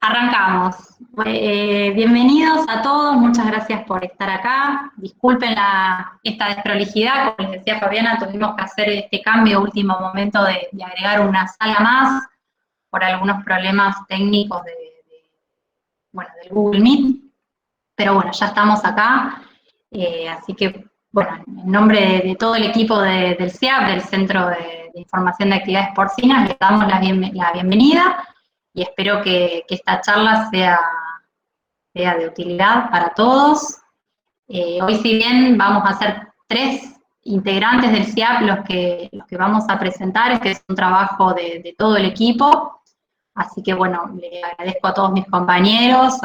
Arrancamos. Bienvenidos a todos, muchas gracias por estar acá. Disculpen esta desprolijidad, como les decía Fabiana, tuvimos que hacer este cambio a último momento de agregar una sala más por algunos problemas técnicos del Google Meet, pero bueno, ya estamos acá, así que, bueno, en nombre de todo el equipo del CIAP, del Centro de Información de Actividades Porcinas, les damos la bienvenida y espero que esta charla sea de utilidad para todos. Hoy, si bien vamos a ser 3 integrantes del CIAP los que vamos a presentar, este es un trabajo de todo el equipo, así que bueno, le agradezco a todos mis compañeros,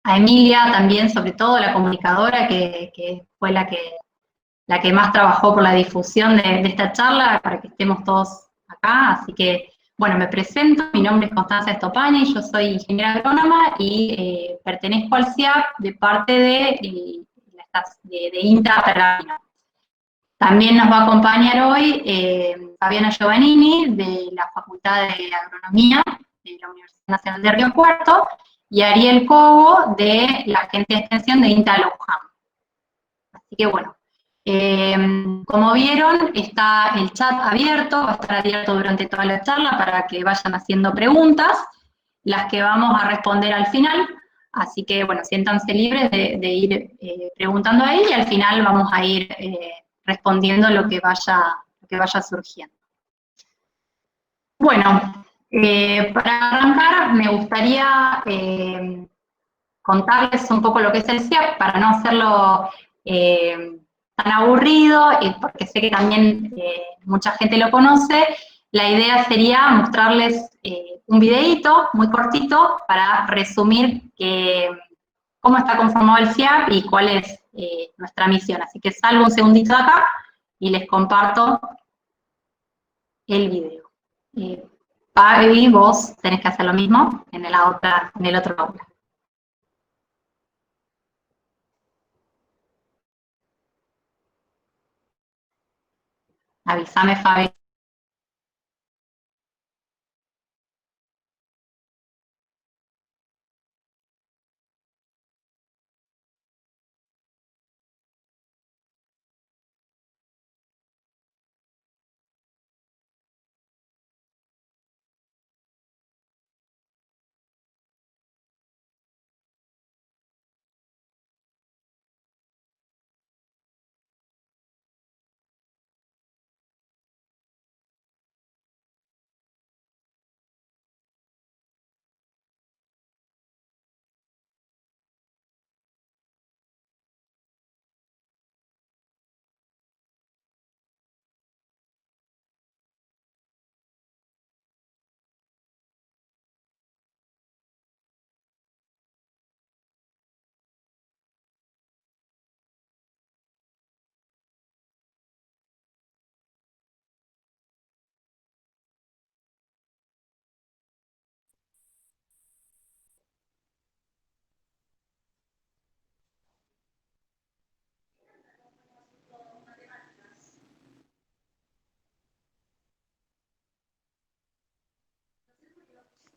a Emilia también, sobre todo la comunicadora, que fue la que más trabajó por la difusión de esta charla, para que estemos todos acá. Así que, bueno, me presento, mi nombre es Constanza Estopani, yo soy ingeniera agrónoma y pertenezco al CIAP de parte de INTA Pergamino. También nos va a acompañar hoy Fabiana Giovannini, de la Facultad de Agronomía de la Universidad Nacional de Río Cuarto, y Ariel Cobo, de la Agencia de Extensión de INTA Luján. Así que bueno, como vieron, está el chat abierto, va a estar abierto durante toda la charla para que vayan haciendo preguntas, las que vamos a responder al final. Así que bueno, siéntanse libres de ir preguntando ahí, y al final vamos a ir respondiendo lo que vaya surgiendo. Bueno, para arrancar me gustaría contarles un poco lo que es el CIAP, para no hacerlo tan aburrido, porque sé que también mucha gente lo conoce. La idea sería mostrarles un videíto muy cortito para resumir cómo está conformado el CIAP y cuál es nuestra misión. Así que salgo un segundito de acá y les comparto el video. Pavi, vos tenés que hacer lo mismo en el otro aula. Avísame, Fabi.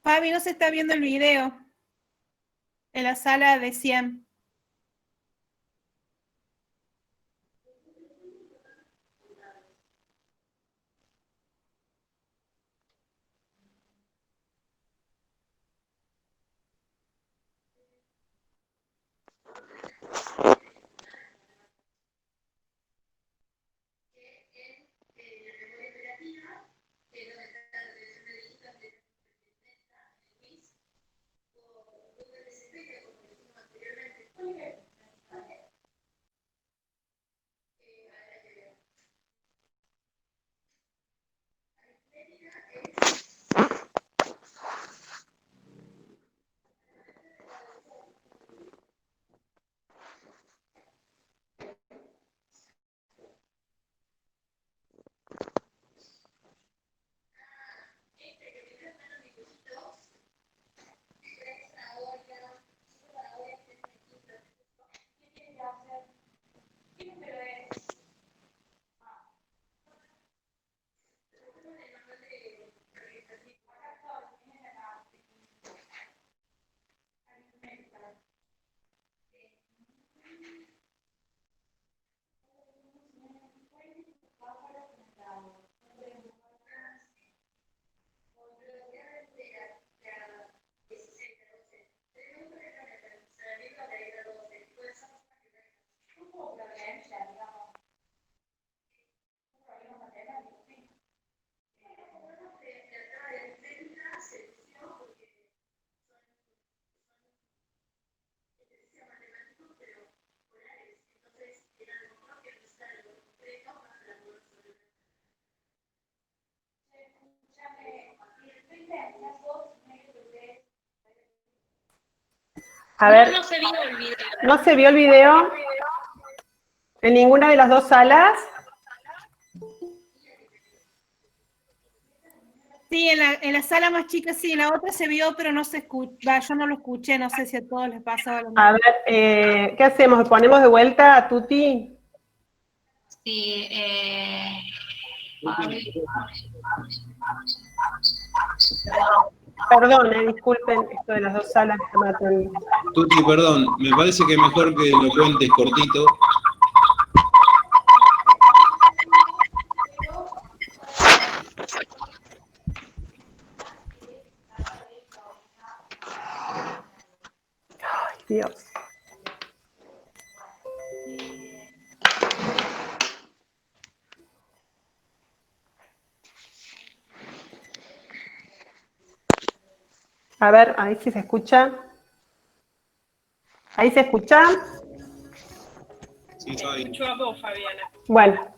Fabi, no se está viendo el video en la sala de 100. A ver, No se vio el video. ¿no se vio el video en ninguna de las dos salas? Sí, en la sala más chica sí, en la otra se vio, pero no se escucha, yo no lo escuché, no sé si a todos les pasaba lo mismo. A ver, ¿qué hacemos? ¿Ponemos de vuelta a Tuti? Sí, Perdón, disculpen, esto de las dos salas me matan. Tuti, perdón, me parece que es mejor que lo cuentes cortito. Ay, Dios. A ver, ahí sí se escucha. ¿Ahí se escucha? Sí, Fabi. Escucho a vos, Fabiana. Bueno,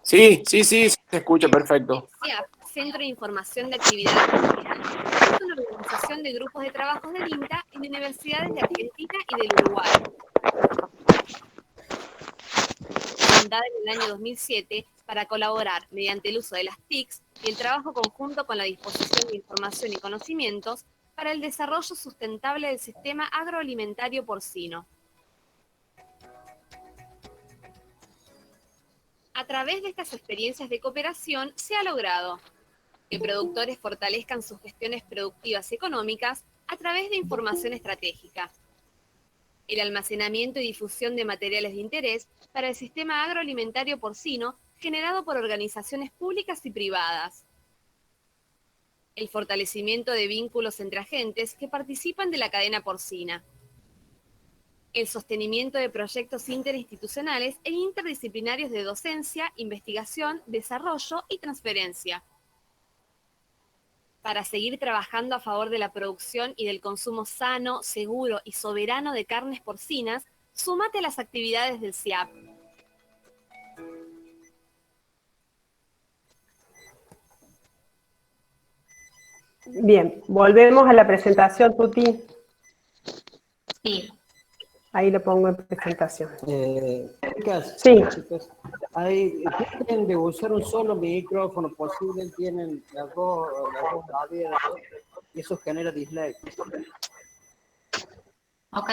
Sí, se escucha perfecto. CIAP, Centro de Información de Actividades Políticas, es una organización de grupos de trabajos del INTA en universidades de Argentina y del Uruguay. Fundada en el año 2007 para colaborar mediante el uso de las TICs y el trabajo conjunto con la disposición de información y conocimientos para el desarrollo sustentable del sistema agroalimentario porcino. A través de estas experiencias de cooperación se ha logrado que productores fortalezcan sus gestiones productivas y económicas a través de información estratégica, el almacenamiento y difusión de materiales de interés para el sistema agroalimentario porcino generado por organizaciones públicas y privadas, el fortalecimiento de vínculos entre agentes que participan de la cadena porcina, el sostenimiento de proyectos interinstitucionales e interdisciplinarios de docencia, investigación, desarrollo y transferencia, para seguir trabajando a favor de la producción y del consumo sano, seguro y soberano de carnes porcinas, súmate a las actividades del CIAP. bien, volvemos a la presentación, Tuti. sí. Ahí lo pongo en presentación. Chicas, Sí. chicos, tienen de usar un solo micrófono posible, tienen las dos abiertas y eso genera dislike. Ok.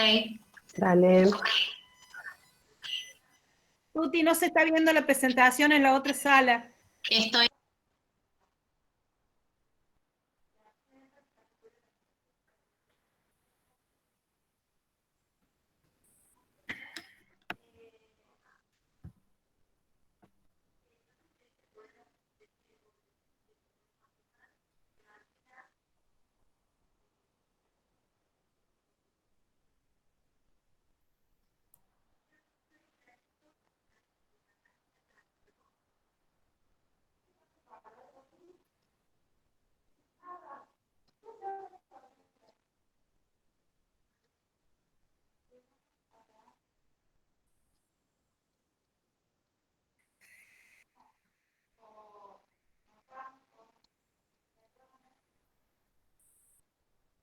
Dale. Tuti, no se está viendo la presentación en la otra sala. Estoy.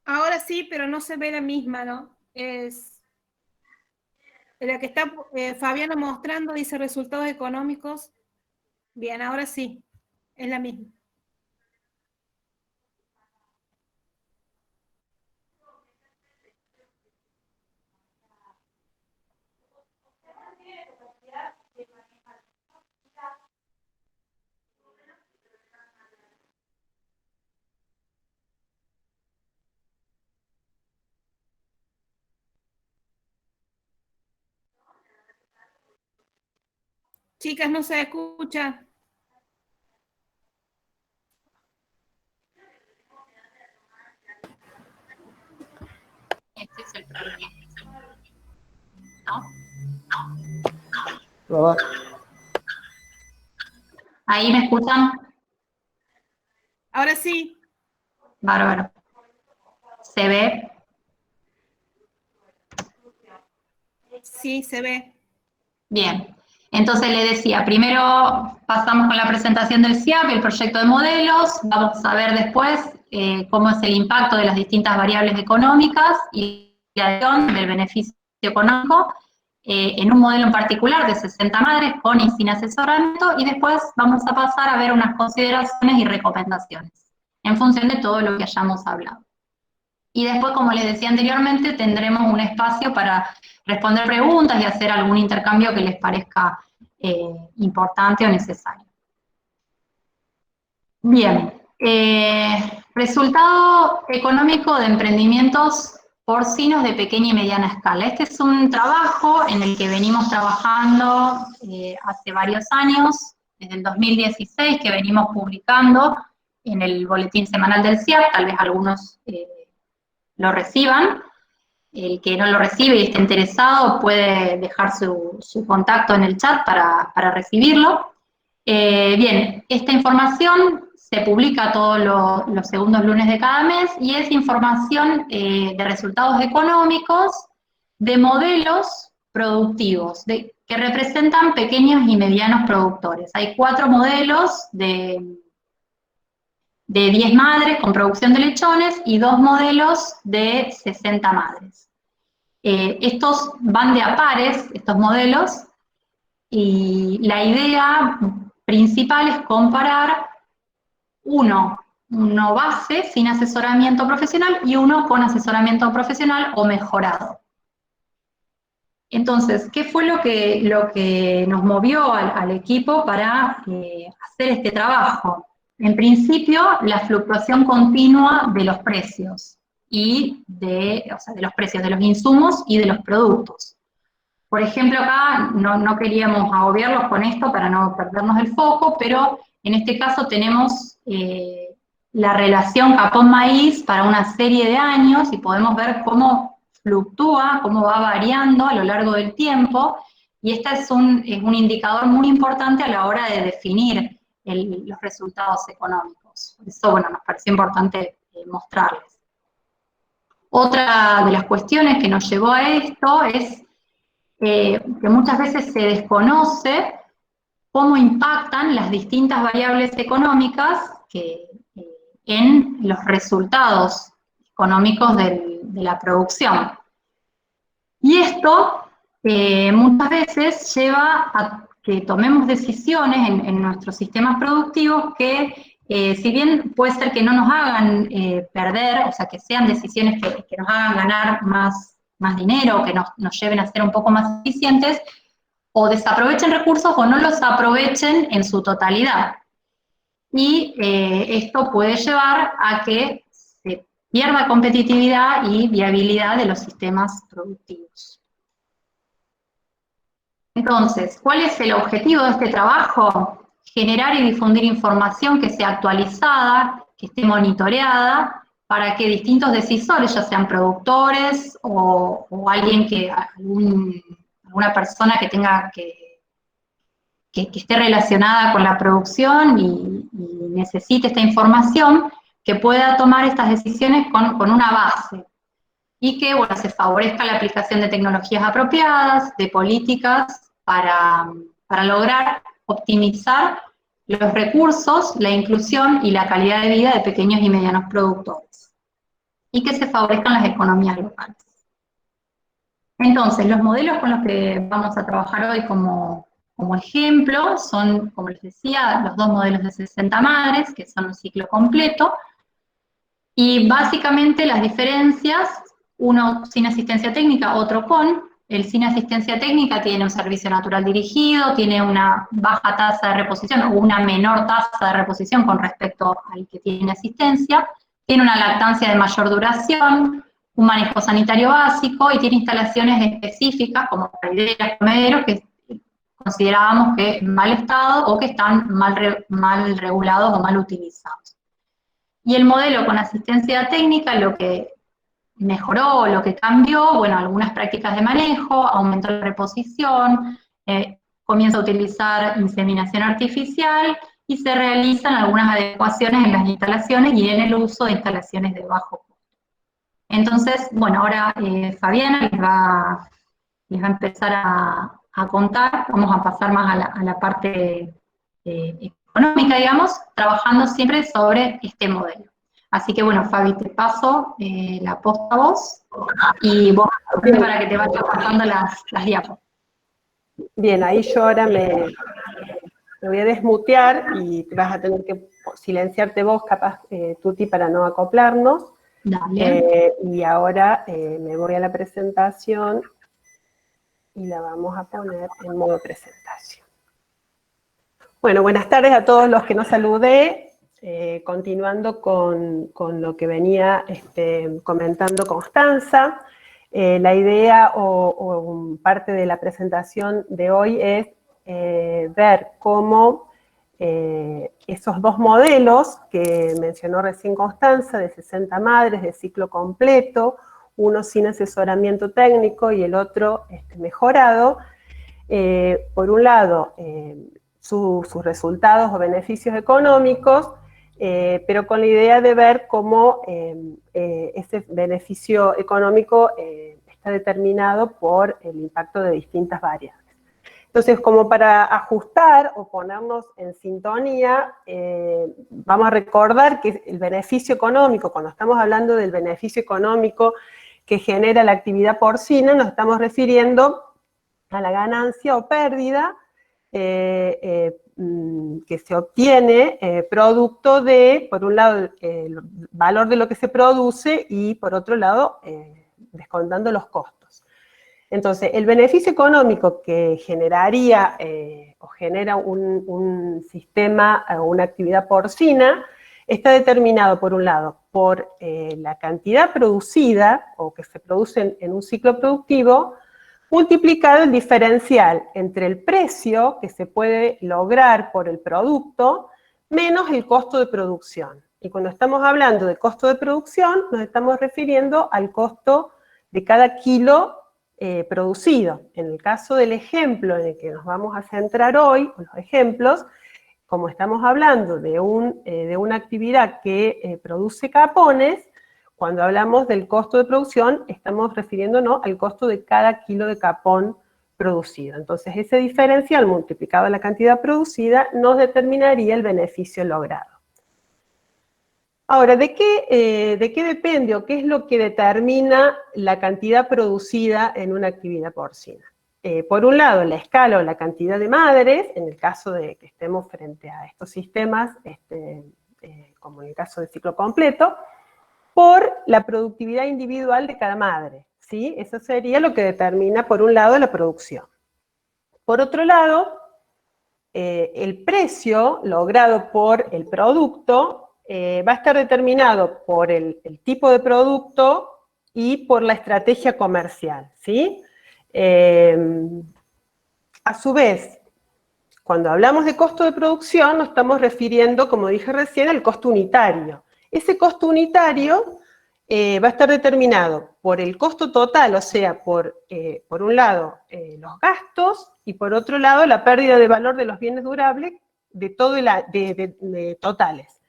Ahora sí, pero no se ve la misma, ¿no? Es la que está Fabiana mostrando, dice resultados económicos. Bien, ahora sí, es la misma. Chicas, no se escucha. Este es el problema. ¿No? Probar. ¿Ahí me escuchan? Ahora sí. Bárbaro. ¿Se ve? Sí, se ve. Bien. Entonces le decía, primero pasamos con la presentación del CIAP, el proyecto de modelos, vamos a ver después cómo es el impacto de las distintas variables económicas y diferenciación del beneficio económico en un modelo en particular de 60 madres con y sin asesoramiento, y después vamos a pasar a ver unas consideraciones y recomendaciones en función de todo lo que hayamos hablado. Y después, como les decía anteriormente, tendremos un espacio para responder preguntas y hacer algún intercambio que les parezca importante o necesario. Bien, resultado económico de emprendimientos porcinos de pequeña y mediana escala. Este es un trabajo en el que venimos trabajando hace varios años, desde el 2016, que venimos publicando en el boletín semanal del CIAP, tal vez algunos lo reciban. El que no lo recibe y esté interesado puede dejar su contacto en el chat para recibirlo. Bien, esta información se publica todos los segundos lunes de cada mes y es información de resultados económicos de modelos productivos que representan pequeños y medianos productores. Hay 4 modelos de 10 madres con producción de lechones y 2 modelos de 60 madres. Estos van de a pares, estos modelos, y la idea principal es comparar uno base sin asesoramiento profesional y uno con asesoramiento profesional o mejorado. Entonces, ¿qué fue lo que nos movió al equipo para hacer este trabajo? En principio, la fluctuación continua de los precios, de los precios de los insumos y de los productos. Por ejemplo, acá no queríamos agobiarlos con esto para no perdernos el foco, pero en este caso tenemos la relación capón-maíz para una serie de años y podemos ver cómo fluctúa, cómo va variando a lo largo del tiempo, y este es un indicador muy importante a la hora de definir los resultados económicos. Por eso, bueno, nos pareció importante mostrarles. Otra de las cuestiones que nos llevó a esto es que muchas veces se desconoce cómo impactan las distintas variables económicas en los resultados económicos de la producción. Y esto muchas veces lleva a que tomemos decisiones en nuestros sistemas productivos que, si bien puede ser que no nos hagan perder, o sea, que sean decisiones que nos hagan ganar más dinero, que nos lleven a ser un poco más eficientes, o desaprovechen recursos o no los aprovechen en su totalidad. Y esto puede llevar a que se pierda competitividad y viabilidad de los sistemas productivos. Entonces, ¿cuál es el objetivo de este trabajo? Generar y difundir información que sea actualizada, que esté monitoreada, para que distintos decisores, ya sean productores o alguna persona que tenga que esté relacionada con la producción y necesite esta información, que pueda tomar estas decisiones con una base, y que, bueno, se favorezca la aplicación de tecnologías apropiadas, de políticas para lograr optimizar los recursos, la inclusión y la calidad de vida de pequeños y medianos productores, y que se favorezcan las economías locales. Entonces, los modelos con los que vamos a trabajar hoy como ejemplo son, como les decía, los 2 modelos de 60 madres, que son un ciclo completo, y básicamente las diferencias, uno sin asistencia técnica, otro con. El sin asistencia técnica tiene un servicio natural dirigido, tiene una baja tasa de reposición o una menor tasa de reposición con respecto al que tiene asistencia, tiene una lactancia de mayor duración, un manejo sanitario básico y tiene instalaciones específicas como traideras, comederos, que considerábamos que en mal estado o que están mal regulados o mal utilizados. Y el modelo con asistencia técnica, lo que mejoró, lo que cambió, bueno, algunas prácticas de manejo, aumentó la reposición, comienza a utilizar inseminación artificial y se realizan algunas adecuaciones en las instalaciones y en el uso de instalaciones de bajo costo. Entonces, bueno, ahora Fabiana les va a empezar a contar, vamos a pasar más a la parte económica, digamos, trabajando siempre sobre este modelo. Así que bueno, Fabi, te paso la posta a vos y vos para que te vayas pasando las diapos. Bien, ahí yo ahora me voy a desmutear y vas a tener que silenciarte vos, capaz, Tuti, para no acoplarnos. Dale. Y ahora me voy a la presentación y la vamos a poner en modo presentación. Bueno, buenas tardes a todos los que nos saludé, continuando con lo que venía comentando Constanza. La idea o parte de la presentación de hoy es ver cómo esos dos modelos que mencionó recién Constanza, de 60 madres, de ciclo completo, uno sin asesoramiento técnico y el otro mejorado, por un lado, sus resultados o beneficios económicos, pero con la idea de ver cómo ese beneficio económico está determinado por el impacto de distintas variables. Entonces, como para ajustar o ponernos en sintonía, vamos a recordar que el beneficio económico, cuando estamos hablando del beneficio económico que genera la actividad porcina, nos estamos refiriendo a la ganancia o pérdida que se obtiene producto de, por un lado, el valor de lo que se produce y, por otro lado, descontando los costos. Entonces, el beneficio económico que generaría o genera un sistema o una actividad porcina está determinado, por un lado, por la cantidad producida o que se produce en un ciclo productivo, multiplicado el diferencial entre el precio que se puede lograr por el producto menos el costo de producción. Y cuando estamos hablando de costo de producción, nos estamos refiriendo al costo de cada kilo producido. En el caso del ejemplo en el que nos vamos a centrar hoy, los ejemplos, como estamos hablando de una actividad que produce capones, cuando hablamos del costo de producción, estamos refiriéndonos al costo de cada kilo de capón producido. Entonces, ese diferencial multiplicado a la cantidad producida nos determinaría el beneficio logrado. Ahora, ¿de qué depende o qué es lo que determina la cantidad producida en una actividad porcina? Por un lado, la escala o la cantidad de madres, en el caso de que estemos frente a estos sistemas, como en el caso del ciclo completo, por la productividad individual de cada madre, ¿sí? Eso sería lo que determina, por un lado, la producción. Por otro lado, el precio logrado por el producto va a estar determinado por el tipo de producto y por la estrategia comercial, ¿sí? A su vez, cuando hablamos de costo de producción, nos estamos refiriendo, como dije recién, al costo unitario. Ese costo unitario va a estar determinado por el costo total, o sea, por un lado los gastos y por otro lado la pérdida de valor de los bienes durables de totales.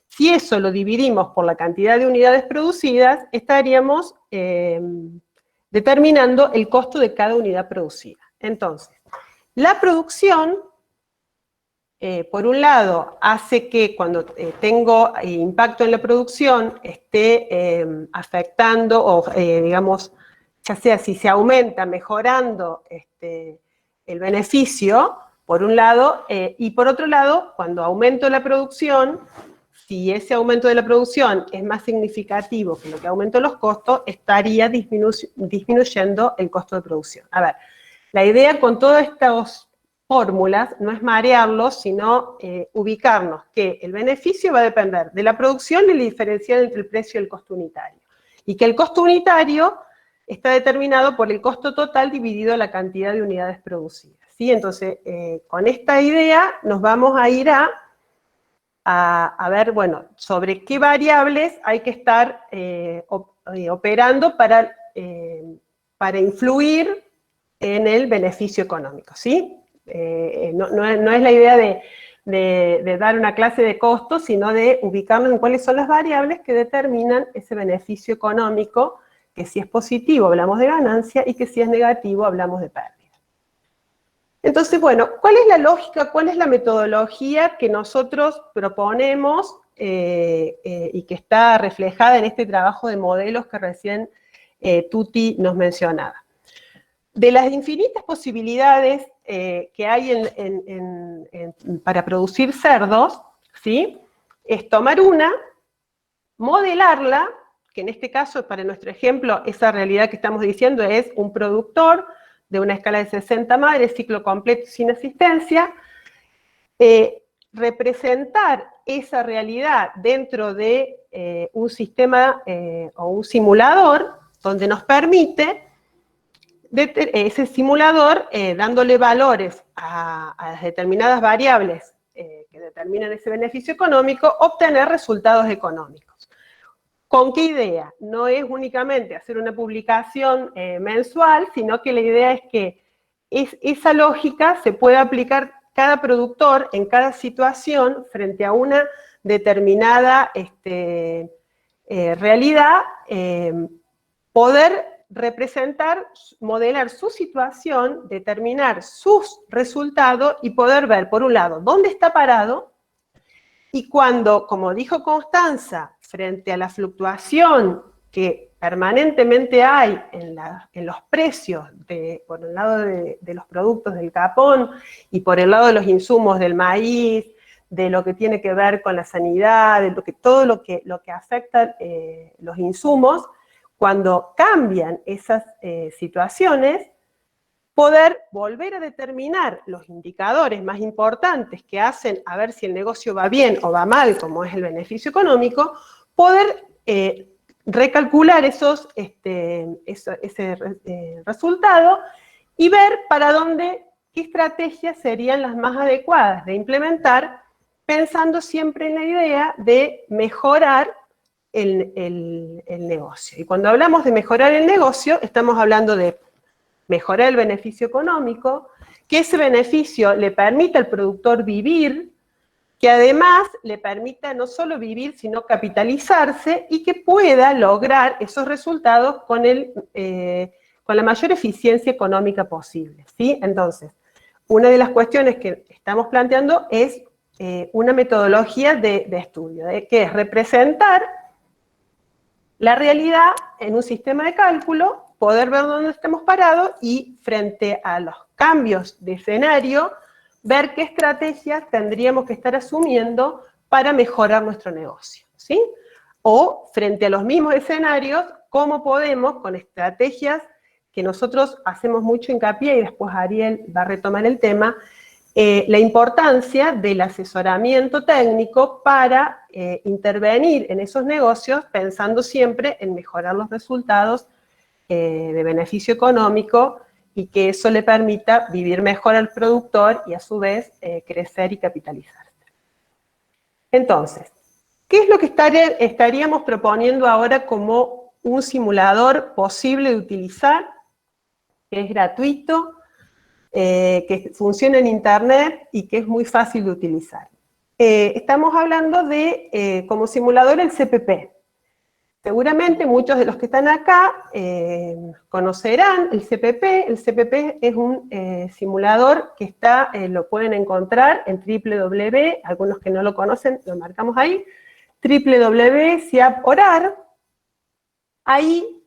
Si eso lo dividimos por la cantidad de unidades producidas, estaríamos determinando el costo de cada unidad producida. Entonces, la producción, por un lado, hace que cuando tengo impacto en la producción esté afectando o, digamos, ya sea si se aumenta, mejorando el beneficio, por un lado, y por otro lado, cuando aumento la producción, si ese aumento de la producción es más significativo que lo que aumento los costos, estaría disminuyendo el costo de producción. A ver, la idea con todas estas fórmulas no es marearlos, sino ubicarnos que el beneficio va a depender de la producción y el diferencial entre el precio y el costo unitario. Y que el costo unitario está determinado por el costo total dividido la cantidad de unidades producidas, ¿sí? Entonces, con esta idea nos vamos a ir a ver, bueno, sobre qué variables hay que estar operando para influir en el beneficio económico, ¿sí? No es la idea de dar una clase de costos, sino de ubicarnos en cuáles son las variables que determinan ese beneficio económico, que si es positivo hablamos de ganancia y que si es negativo hablamos de pérdida. Entonces, bueno, ¿cuál es la lógica, cuál es la metodología que nosotros proponemos y que está reflejada en este trabajo de modelos que recién Tuti nos mencionaba. De las infinitas posibilidades que hay para producir cerdos, ¿sí? Es tomar una, modelarla, que en este caso, para nuestro ejemplo, esa realidad que estamos diciendo es un productor de una escala de 60 madres, ciclo completo sin asistencia, representar esa realidad dentro de un sistema o un simulador donde nos permite ese simulador, dándole valores a las determinadas variables que determinan ese beneficio económico, obtener resultados económicos. ¿Con qué idea? No es únicamente hacer una publicación mensual, sino que la idea es que esa lógica se pueda aplicar cada productor en cada situación frente a una determinada realidad, poder representar, modelar su situación, determinar sus resultados y poder ver, por un lado, dónde está parado, y cuando, como dijo Constanza, frente a la fluctuación que permanentemente hay en los precios, por el lado de los productos del capón y por el lado de los insumos del maíz, de lo que tiene que ver con la sanidad, de todo lo que afecta los insumos, cuando cambian esas situaciones, poder volver a determinar los indicadores más importantes que hacen a ver si el negocio va bien o va mal, como es el beneficio económico, poder recalcular ese resultado y ver para dónde, qué estrategias serían las más adecuadas de implementar, pensando siempre en la idea de mejorar el negocio. Y cuando hablamos de mejorar el negocio, estamos hablando de mejorar el beneficio económico, que ese beneficio le permita al productor vivir, que además le permita no solo vivir, sino capitalizarse, y que pueda lograr esos resultados con la mayor eficiencia económica posible, ¿sí? Entonces, una de las cuestiones que estamos planteando es una metodología de estudio, que es representar la realidad en un sistema de cálculo, poder ver dónde estamos parados y frente a los cambios de escenario, ver qué estrategias tendríamos que estar asumiendo para mejorar nuestro negocio, ¿sí? O frente a los mismos escenarios, cómo podemos, con estrategias que nosotros hacemos mucho hincapié, y después Ariel va a retomar el tema, la importancia del asesoramiento técnico para intervenir en esos negocios, pensando siempre en mejorar los resultados de beneficio económico, y que eso le permita vivir mejor al productor y a su vez crecer y capitalizarse. Entonces, ¿qué es lo que estaríamos proponiendo ahora como un simulador posible de utilizar, que es gratuito, que funciona en internet y que es muy fácil de utilizar? Estamos hablando de, como simulador, el CPP. Seguramente muchos de los que están acá conocerán el CPP. El CPP es un simulador que lo pueden encontrar en www, algunos que no lo conocen, lo marcamos ahí, www.siap.org. Ahí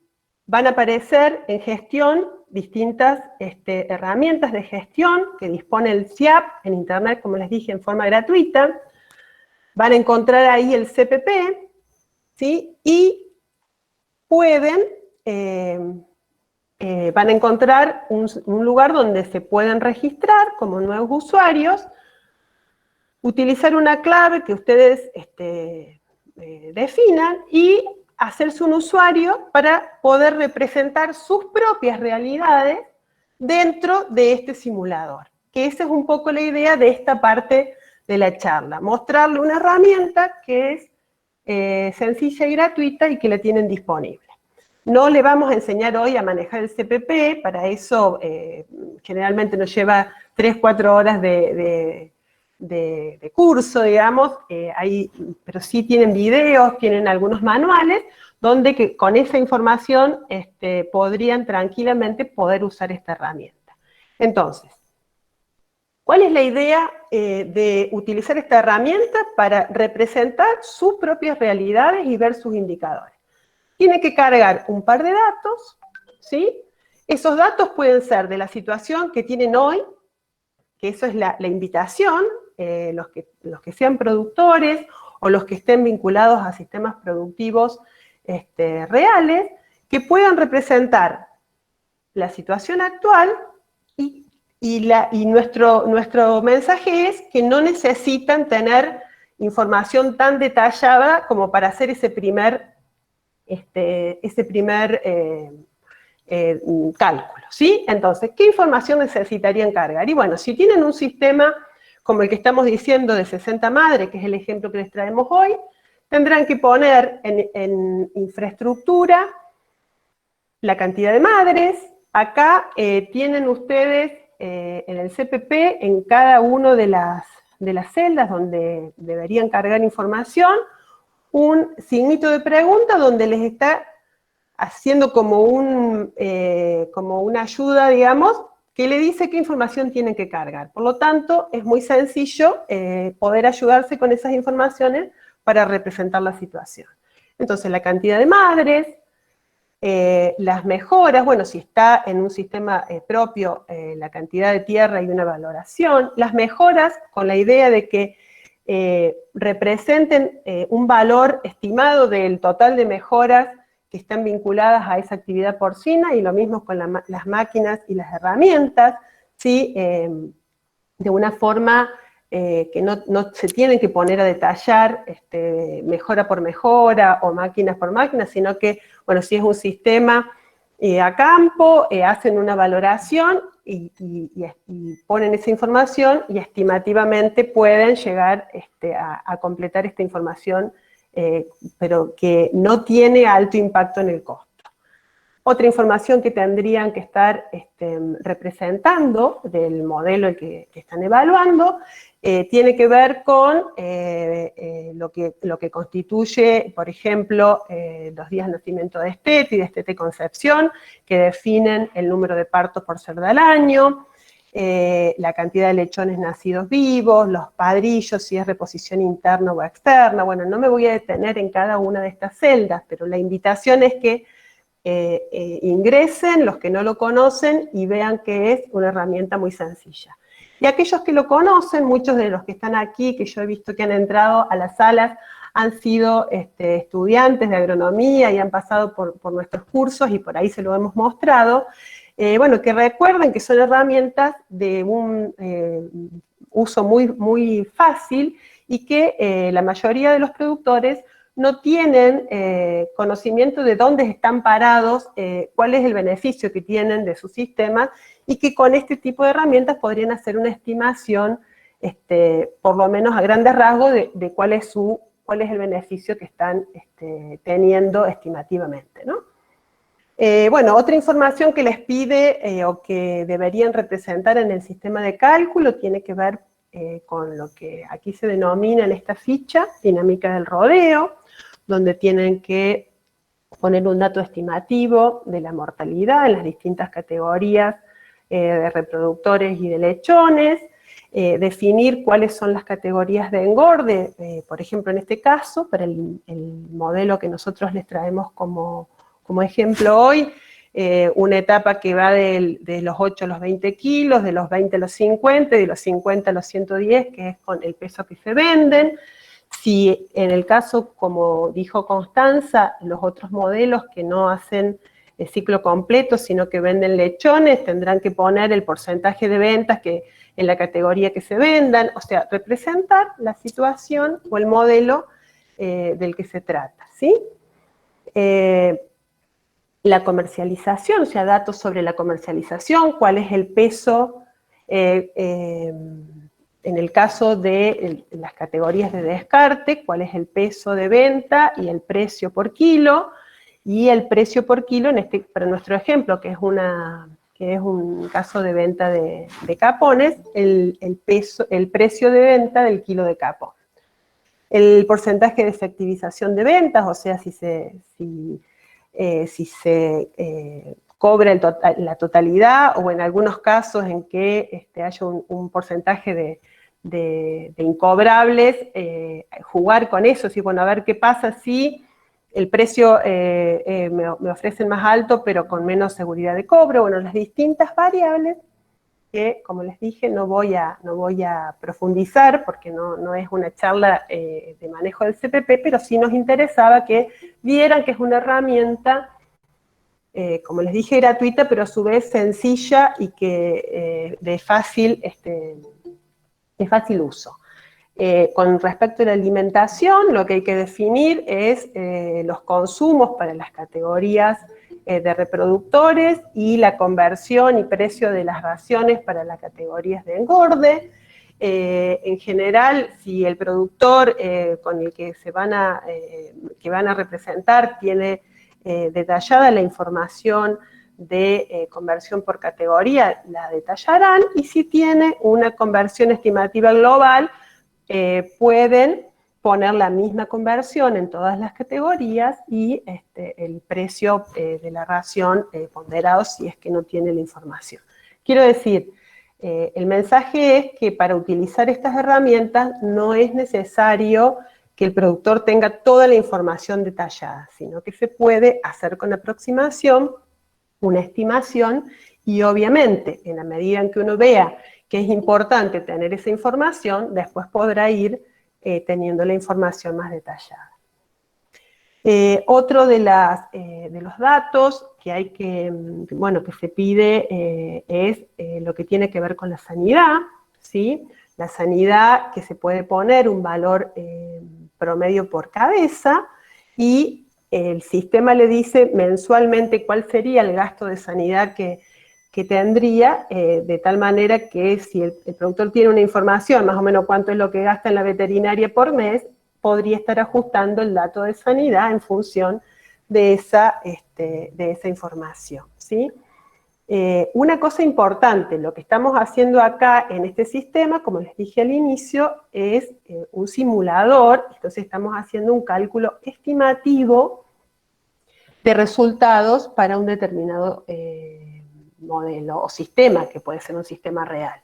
van a aparecer en gestión distintas herramientas de gestión que dispone el SIAP en internet, como les dije, en forma gratuita. Van a encontrar ahí el CPP, ¿sí? Y pueden, van a encontrar un lugar donde se pueden registrar como nuevos usuarios, utilizar una clave que ustedes definan y hacerse un usuario para poder representar sus propias realidades dentro de este simulador. Que esa es un poco la idea de esta parte de la charla, mostrarle una herramienta que es sencilla y gratuita y que la tienen disponible. No le vamos a enseñar hoy a manejar el CPP, para eso generalmente nos lleva 3-4 horas de curso, digamos, pero sí tienen videos, tienen algunos manuales, donde con esa información podrían tranquilamente poder usar esta herramienta. Entonces, ¿Cuál es la idea de utilizar esta herramienta para representar sus propias realidades y ver sus indicadores? Tiene que cargar un par de datos, ¿sí? Esos datos pueden ser de la situación que tienen hoy, que eso es la invitación, los que sean productores o los que estén vinculados a sistemas productivos reales, que puedan representar la situación actual y nuestro mensaje es que no necesitan tener información tan detallada como para hacer ese primer cálculo, ¿sí? Entonces, ¿qué información necesitarían cargar? Y bueno, si tienen un sistema como el que estamos diciendo de 60 madres, que es el ejemplo que les traemos hoy, tendrán que poner en infraestructura la cantidad de madres. Acá tienen ustedes en el CPP, en cada una de las celdas donde deberían cargar información, un signito de pregunta donde les está haciendo como una ayuda, digamos, que le dice qué información tienen que cargar. Por lo tanto, es muy sencillo poder ayudarse con esas informaciones para representar la situación. Entonces, la cantidad de madres, las mejoras, bueno, si está en un sistema propio, la cantidad de tierra y una valoración, las mejoras con la idea de que representen un valor estimado del total de mejoras que están vinculadas a esa actividad porcina, y lo mismo con las máquinas y las herramientas, ¿sí? De una forma que no se tienen que poner a detallar mejora por mejora o máquinas por máquina, sino que, bueno, si es un sistema a campo, hacen una valoración y ponen esa información y estimativamente pueden llegar a completar esta información, pero que no tiene alto impacto en el costo. Otra información que tendrían que estar representando del modelo que están evaluando tiene que ver con lo que constituye, por ejemplo, los días de nacimiento de Estete y de Estete Concepción, que definen el número de partos por cerda al año, la cantidad de lechones nacidos vivos, los padrillos, si es reposición interna o externa. Bueno, no me voy a detener en cada una de estas celdas, pero la invitación es que ingresen los que no lo conocen y vean que es una herramienta muy sencilla. Y aquellos que lo conocen, muchos de los que están aquí, que yo he visto que han entrado a las salas, han sido estudiantes de agronomía y han pasado por nuestros cursos y por ahí se lo hemos mostrado. Bueno, que recuerden que son herramientas de un uso muy, muy fácil y que la mayoría de los productores no tienen conocimiento de dónde están parados, cuál es el beneficio que tienen de su sistema, y que con este tipo de herramientas podrían hacer una estimación, por lo menos a grandes rasgos, de cuál es el beneficio que están teniendo estimativamente, ¿no? Bueno, otra información que les pide o que deberían representar en el sistema de cálculo tiene que ver con lo que aquí se denomina en esta ficha, dinámica del rodeo, donde tienen que poner un dato estimativo de la mortalidad en las distintas categorías de reproductores y de lechones, definir cuáles son las categorías de engorde, por ejemplo, en este caso, para el modelo que nosotros les traemos como ejemplo hoy, una etapa que va de los 8 a los 20 kilos, de los 20 a los 50, y de los 50 a los 110, que es con el peso que se venden. Si en el caso, como dijo Constanza, los otros modelos que no hacen el ciclo completo, sino que venden lechones, tendrán que poner el porcentaje de ventas que en la categoría que se vendan, o sea, representar la situación o el modelo del que se trata, ¿sí? La comercialización, o sea, datos sobre la comercialización, cuál es el peso, en el caso de las categorías de descarte, cuál es el peso de venta y el precio por kilo, y el precio por kilo, para nuestro ejemplo, que es un caso de venta de capones, el precio de venta del kilo de capón. El porcentaje de efectivización de ventas, o sea, si se cobra la totalidad, o en algunos casos en que haya un porcentaje de incobrables, jugar con eso, ¿sí? Bueno, a ver qué pasa si el precio me ofrecen más alto, pero con menos seguridad de cobro. Bueno, las distintas variables que, como les dije, no voy a profundizar, porque no es una charla de manejo del CPP, pero sí nos interesaba que vieran que es una herramienta, como les dije, gratuita, pero a su vez sencilla y que de fácil uso. Con respecto a la alimentación, lo que hay que definir es los consumos para las categorías de reproductores y la conversión y precio de las raciones para las categorías de engorde. En general, si el productor con el que van a representar tiene detallada la información de conversión por categoría, la detallarán, y si tiene una conversión estimativa global, pueden poner la misma conversión en todas las categorías y el precio de la ración ponderado si es que no tiene la información. Quiero decir, el mensaje es que para utilizar estas herramientas no es necesario que el productor tenga toda la información detallada, sino que se puede hacer con aproximación una estimación, y obviamente en la medida en que uno vea que es importante tener esa información, después podrá ir teniendo la información más detallada. Otro de los datos que que se pide es lo que tiene que ver con la sanidad, ¿sí? La sanidad, que se puede poner un valor promedio por cabeza, y el sistema le dice mensualmente cuál sería el gasto de sanidad que tendría, de tal manera que si el productor tiene una información, más o menos cuánto es lo que gasta en la veterinaria por mes, podría estar ajustando el dato de sanidad en función de esa información, ¿sí? Una cosa importante, lo que estamos haciendo acá en este sistema, como les dije al inicio, es un simulador. Entonces estamos haciendo un cálculo estimativo de resultados para un determinado modelo o sistema, que puede ser un sistema real.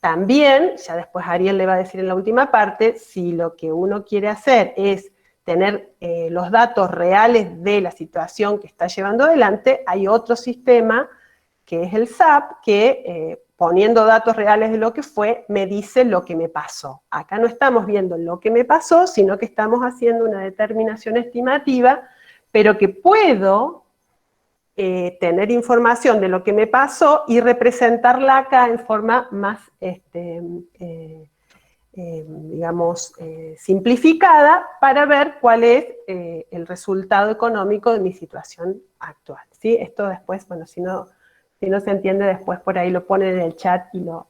También, ya después Ariel le va a decir en la última parte, si lo que uno quiere hacer es tener los datos reales de la situación que está llevando adelante, hay otro sistema, que es el SAP, que poniendo datos reales de lo que fue, me dice lo que me pasó. Acá no estamos viendo lo que me pasó, sino que estamos haciendo una determinación estimativa, pero que puedo tener información de lo que me pasó y representarla acá en forma más, simplificada, para ver cuál es el resultado económico de mi situación actual, ¿sí? Esto después, bueno, si no se entiende, después por ahí lo ponen en el chat y lo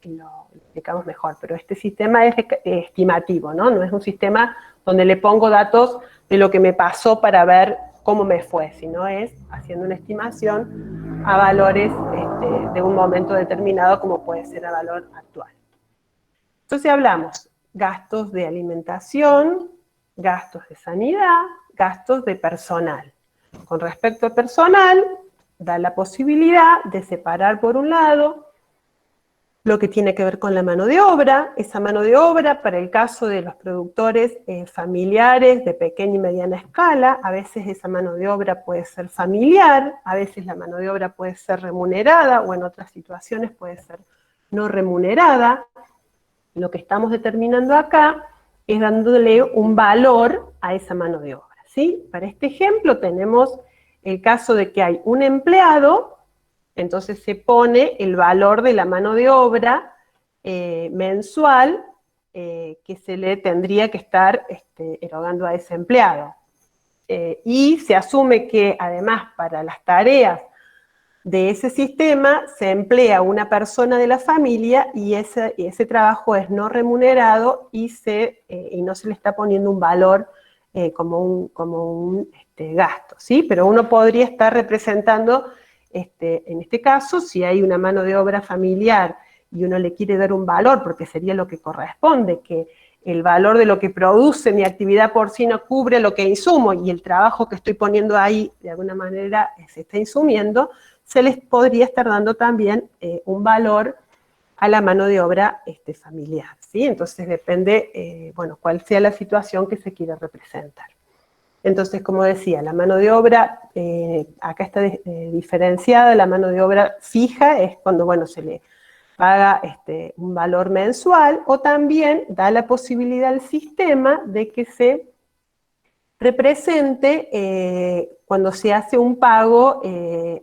explicamos mejor, pero este sistema es estimativo, ¿no? No es un sistema donde le pongo datos de lo que me pasó para ver cómo me fue, sino es haciendo una estimación a valores de un momento determinado, como puede ser a valor actual. Entonces hablamos gastos de alimentación, gastos de sanidad, gastos de personal. Con respecto al personal, da la posibilidad de separar por un lado lo que tiene que ver con la mano de obra. Esa mano de obra, para el caso de los productores familiares de pequeña y mediana escala, a veces esa mano de obra puede ser familiar, a veces la mano de obra puede ser remunerada, o en otras situaciones puede ser no remunerada. Lo que estamos determinando acá es dándole un valor a esa mano de obra, ¿sí? Para este ejemplo tenemos el caso de que hay un empleado, entonces se pone el valor de la mano de obra mensual que se le tendría que estar erogando a ese empleado. Y se asume que además para las tareas de ese sistema se emplea una persona de la familia, y ese trabajo es no remunerado y no se le está poniendo un valor como un gasto, ¿sí? Pero uno podría estar representando, en este caso, si hay una mano de obra familiar y uno le quiere dar un valor, porque sería lo que corresponde, que el valor de lo que produce mi actividad porcina cubre lo que insumo, y el trabajo que estoy poniendo ahí, de alguna manera, se está insumiendo, se les podría estar dando también un valor a la mano de obra familiar, ¿sí? Entonces depende, bueno, cuál sea la situación que se quiera representar. Entonces, como decía, la mano de obra, acá está diferenciada, la mano de obra fija es cuando, bueno, se le paga un valor mensual, o también da la posibilidad al sistema de que se represente cuando se hace un pago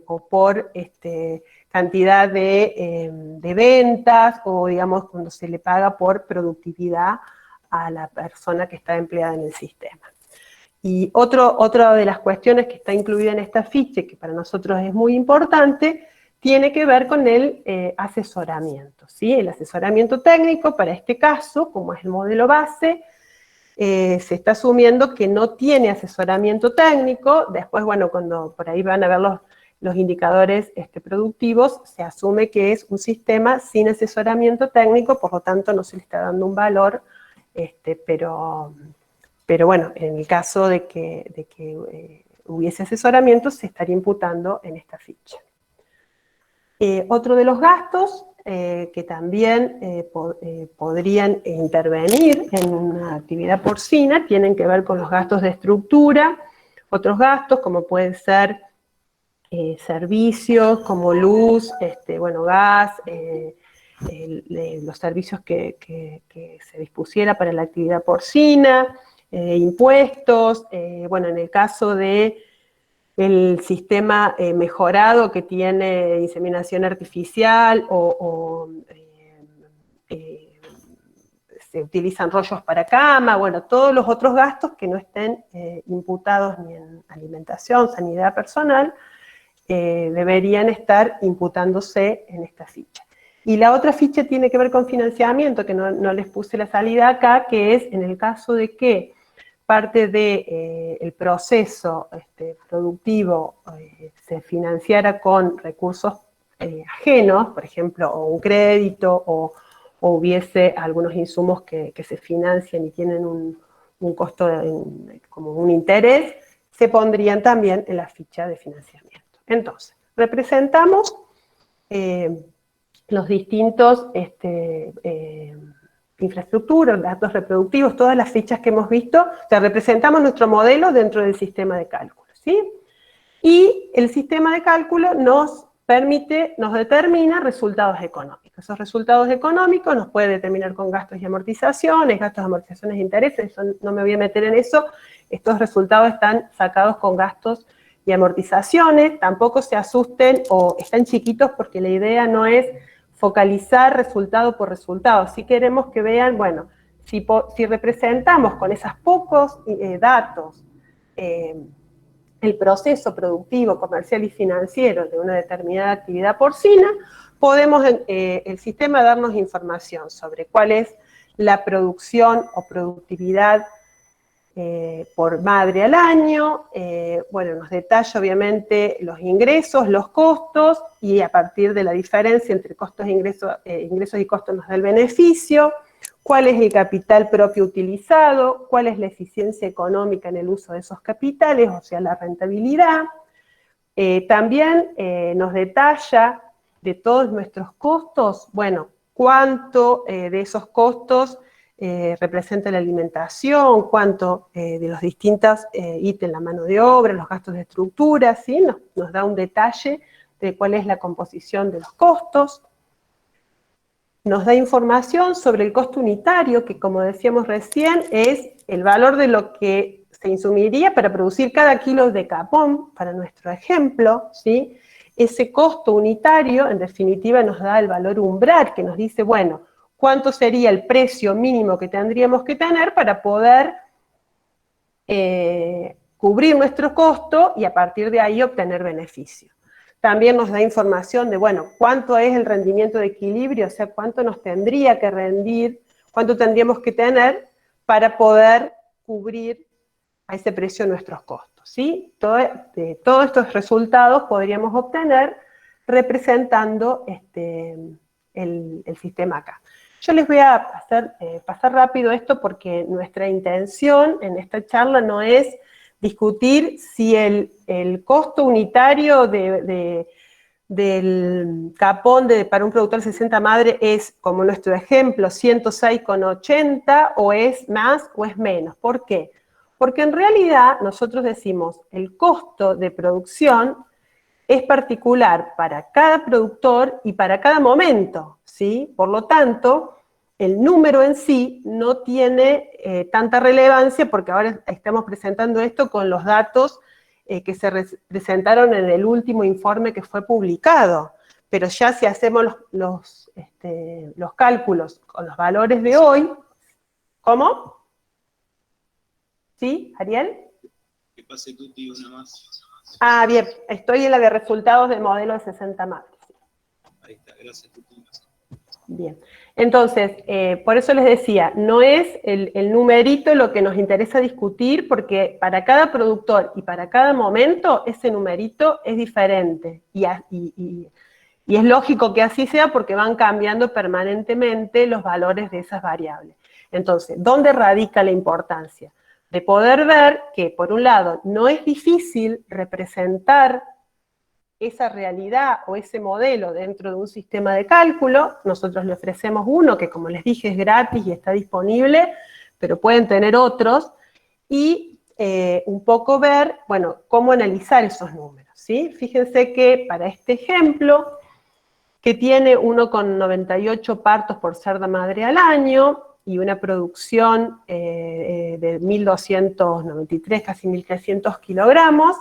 o por cantidad de ventas, o digamos cuando se le paga por productividad a la persona que está empleada en el sistema. Y otra de las cuestiones que está incluida en esta ficha, que para nosotros es muy importante, tiene que ver con el asesoramiento, ¿sí? El asesoramiento técnico, para este caso, como es el modelo base, se está asumiendo que no tiene asesoramiento técnico. Después, bueno, cuando por ahí van a ver los indicadores productivos, se asume que es un sistema sin asesoramiento técnico, por lo tanto no se le está dando un valor, pero bueno, en el caso de que hubiese asesoramiento, se estaría imputando en esta ficha. Otro de los gastos que también podrían intervenir en una actividad porcina tienen que ver con los gastos de estructura, otros gastos como pueden ser servicios como luz, bueno, gas, los servicios que se dispusiera para la actividad porcina, impuestos, bueno, en el caso de el sistema mejorado que tiene inseminación artificial se utilizan rollos para cama, bueno, todos los otros gastos que no estén imputados ni en alimentación, sanidad personal, deberían estar imputándose en esta ficha. Y la otra ficha tiene que ver con financiamiento, que no les puse la salida acá, que es en el caso de que parte del proceso productivo se financiara con recursos ajenos, por ejemplo, o un crédito, o hubiese algunos insumos que se financian y tienen un costo como un interés, se pondrían también en la ficha de financiamiento. Entonces, representamos los distintos infraestructuras, datos reproductivos, todas las fichas que hemos visto, o sea, representamos nuestro modelo dentro del sistema de cálculo, ¿sí? Y el sistema de cálculo nos determina resultados económicos. Esos resultados económicos nos puede determinar con gastos y amortizaciones, e intereses, eso no me voy a meter en eso. Estos resultados están sacados con gastos y amortizaciones. Tampoco se asusten o están chiquitos porque la idea no es focalizar resultado por resultado. Si queremos que vean, bueno, si representamos con esos pocos datos el proceso productivo, comercial y financiero de una determinada actividad porcina, podemos el sistema darnos información sobre cuál es la producción o productividad por madre al año. Bueno, nos detalla obviamente los ingresos, los costos, y a partir de la diferencia entre costos e ingresos y costos nos da el beneficio, cuál es el capital propio utilizado, cuál es la eficiencia económica en el uso de esos capitales, o sea, la rentabilidad. También nos detalla de todos nuestros costos, bueno, cuánto de esos costos representa la alimentación, cuánto de los distintos ítems, la mano de obra, los gastos de estructura, ¿sí? Nos da un detalle de cuál es la composición de los costos. Nos da información sobre el costo unitario, que como decíamos recién, es el valor de lo que se insumiría para producir cada kilo de capón, para nuestro ejemplo, ¿sí? Ese costo unitario, en definitiva, nos da el valor umbral, que nos dice, bueno, cuánto sería el precio mínimo que tendríamos que tener para poder cubrir nuestro costo y a partir de ahí obtener beneficio. También nos da información de, bueno, cuánto es el rendimiento de equilibrio, o sea, cuánto nos tendría que rendir, cuánto tendríamos que tener para poder cubrir a ese precio nuestros costos, ¿sí? Todos estos resultados podríamos obtener representando el sistema acá. Yo les voy a pasar rápido esto porque nuestra intención en esta charla no es discutir si el costo unitario de del capón para un productor 60 madre es, como nuestro ejemplo, 106,80, o es más o es menos. ¿Por qué? Porque en realidad nosotros decimos el costo de producción es particular para cada productor y para cada momento, ¿sí? Por lo tanto, el número en sí no tiene tanta relevancia, porque ahora estamos presentando esto con los datos que se presentaron en el último informe que fue publicado. Pero ya si hacemos los cálculos con los valores de hoy, ¿cómo? ¿Sí, Ariel? Que pase Tuti una más. Ah, bien, estoy en la de resultados del modelo de 60 madres. Ahí está, gracias Tuti. Bien, entonces, por eso les decía, no es el numerito lo que nos interesa discutir, porque para cada productor y para cada momento ese numerito es diferente, y es lógico que así sea porque van cambiando permanentemente los valores de esas variables. Entonces, ¿dónde radica la importancia? De poder ver que, por un lado, no es difícil representar esa realidad o ese modelo dentro de un sistema de cálculo. Nosotros le ofrecemos uno que, como les dije, es gratis y está disponible, pero pueden tener otros, y un poco ver, bueno, cómo analizar esos números, ¿sí? Fíjense que para este ejemplo, que tiene 1,98 partos por cerda madre al año, y una producción de 1.293, casi 1.300 kilogramos,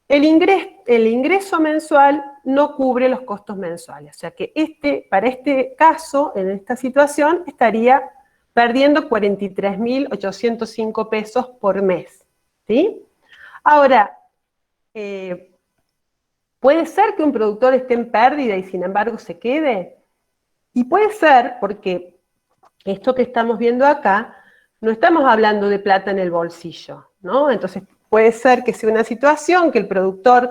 el ingreso mensual no cubre los costos mensuales. O sea que para este caso, en esta situación, estaría perdiendo 43.805 pesos por mes, ¿sí? Ahora, ¿puede ser que un productor esté en pérdida y sin embargo se quede? Y puede ser porque esto que estamos viendo acá, no estamos hablando de plata en el bolsillo, ¿no? Entonces puede ser que sea una situación que el productor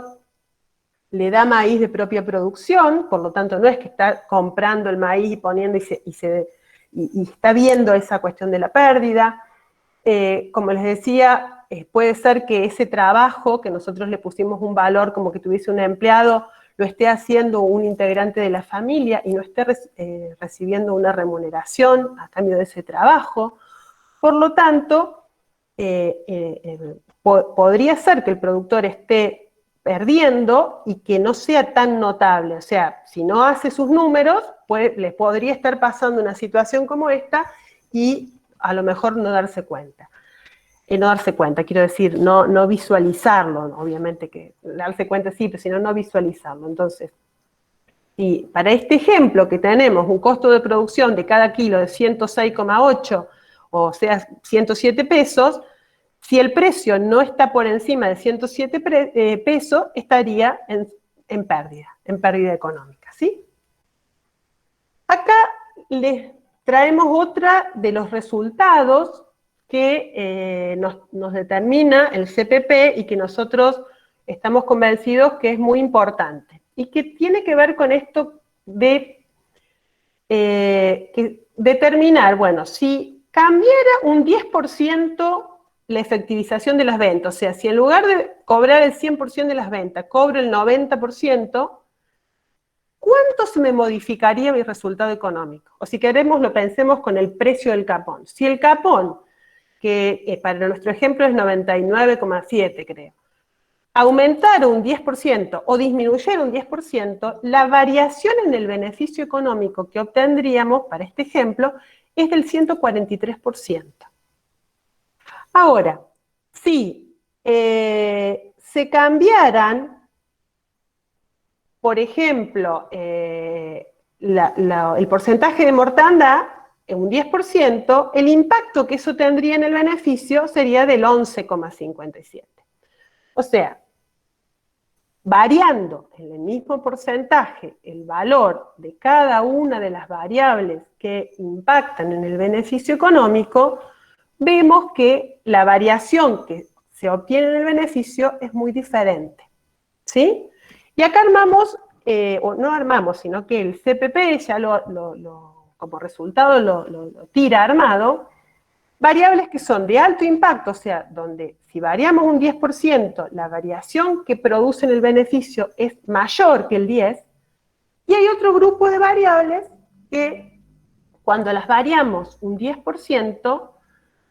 le da maíz de propia producción, por lo tanto no es que está comprando el maíz y poniendo y está viendo esa cuestión de la pérdida. Como les decía, puede ser que ese trabajo, que nosotros le pusimos un valor como que tuviese un empleado, lo esté haciendo un integrante de la familia y no esté recibiendo una remuneración a cambio de ese trabajo. Por lo tanto, podría ser que el productor esté perdiendo y que no sea tan notable. O sea, si no hace sus números, les podría estar pasando una situación como esta y a lo mejor no darse cuenta. No darse cuenta, quiero decir, no visualizarlo, obviamente que darse cuenta sí, pero sino no visualizarlo. Entonces, si para este ejemplo que tenemos un costo de producción de cada kilo de 106,8, o sea, 107 pesos, si el precio no está por encima de 107 pesos, estaría en pérdida económica, ¿sí? Acá les traemos otra de los resultados que nos determina el CPP y que nosotros estamos convencidos que es muy importante, y que tiene que ver con esto de determinar, bueno, si cambiara un 10% la efectivización de las ventas, o sea, si en lugar de cobrar el 100% de las ventas, cobro el 90%, ¿cuánto se me modificaría mi resultado económico? O si queremos, lo pensemos con el precio del capón. Si el capón, que para nuestro ejemplo es 99,7, creo, aumentara un 10% o disminuyera un 10%, la variación en el beneficio económico que obtendríamos, para este ejemplo, es del 143%. Ahora, si se cambiaran, por ejemplo, el porcentaje de mortandad en un 10%, el impacto que eso tendría en el beneficio sería del 11,57. O sea, variando en el mismo porcentaje el valor de cada una de las variables que impactan en el beneficio económico, vemos que la variación que se obtiene en el beneficio es muy diferente, ¿sí? Y acá armamos, o no armamos, sino que el CPP ya como resultado lo tira armado, variables que son de alto impacto, o sea, donde si variamos un 10%, la variación que produce en el beneficio es mayor que el 10%, y hay otro grupo de variables que cuando las variamos un 10%,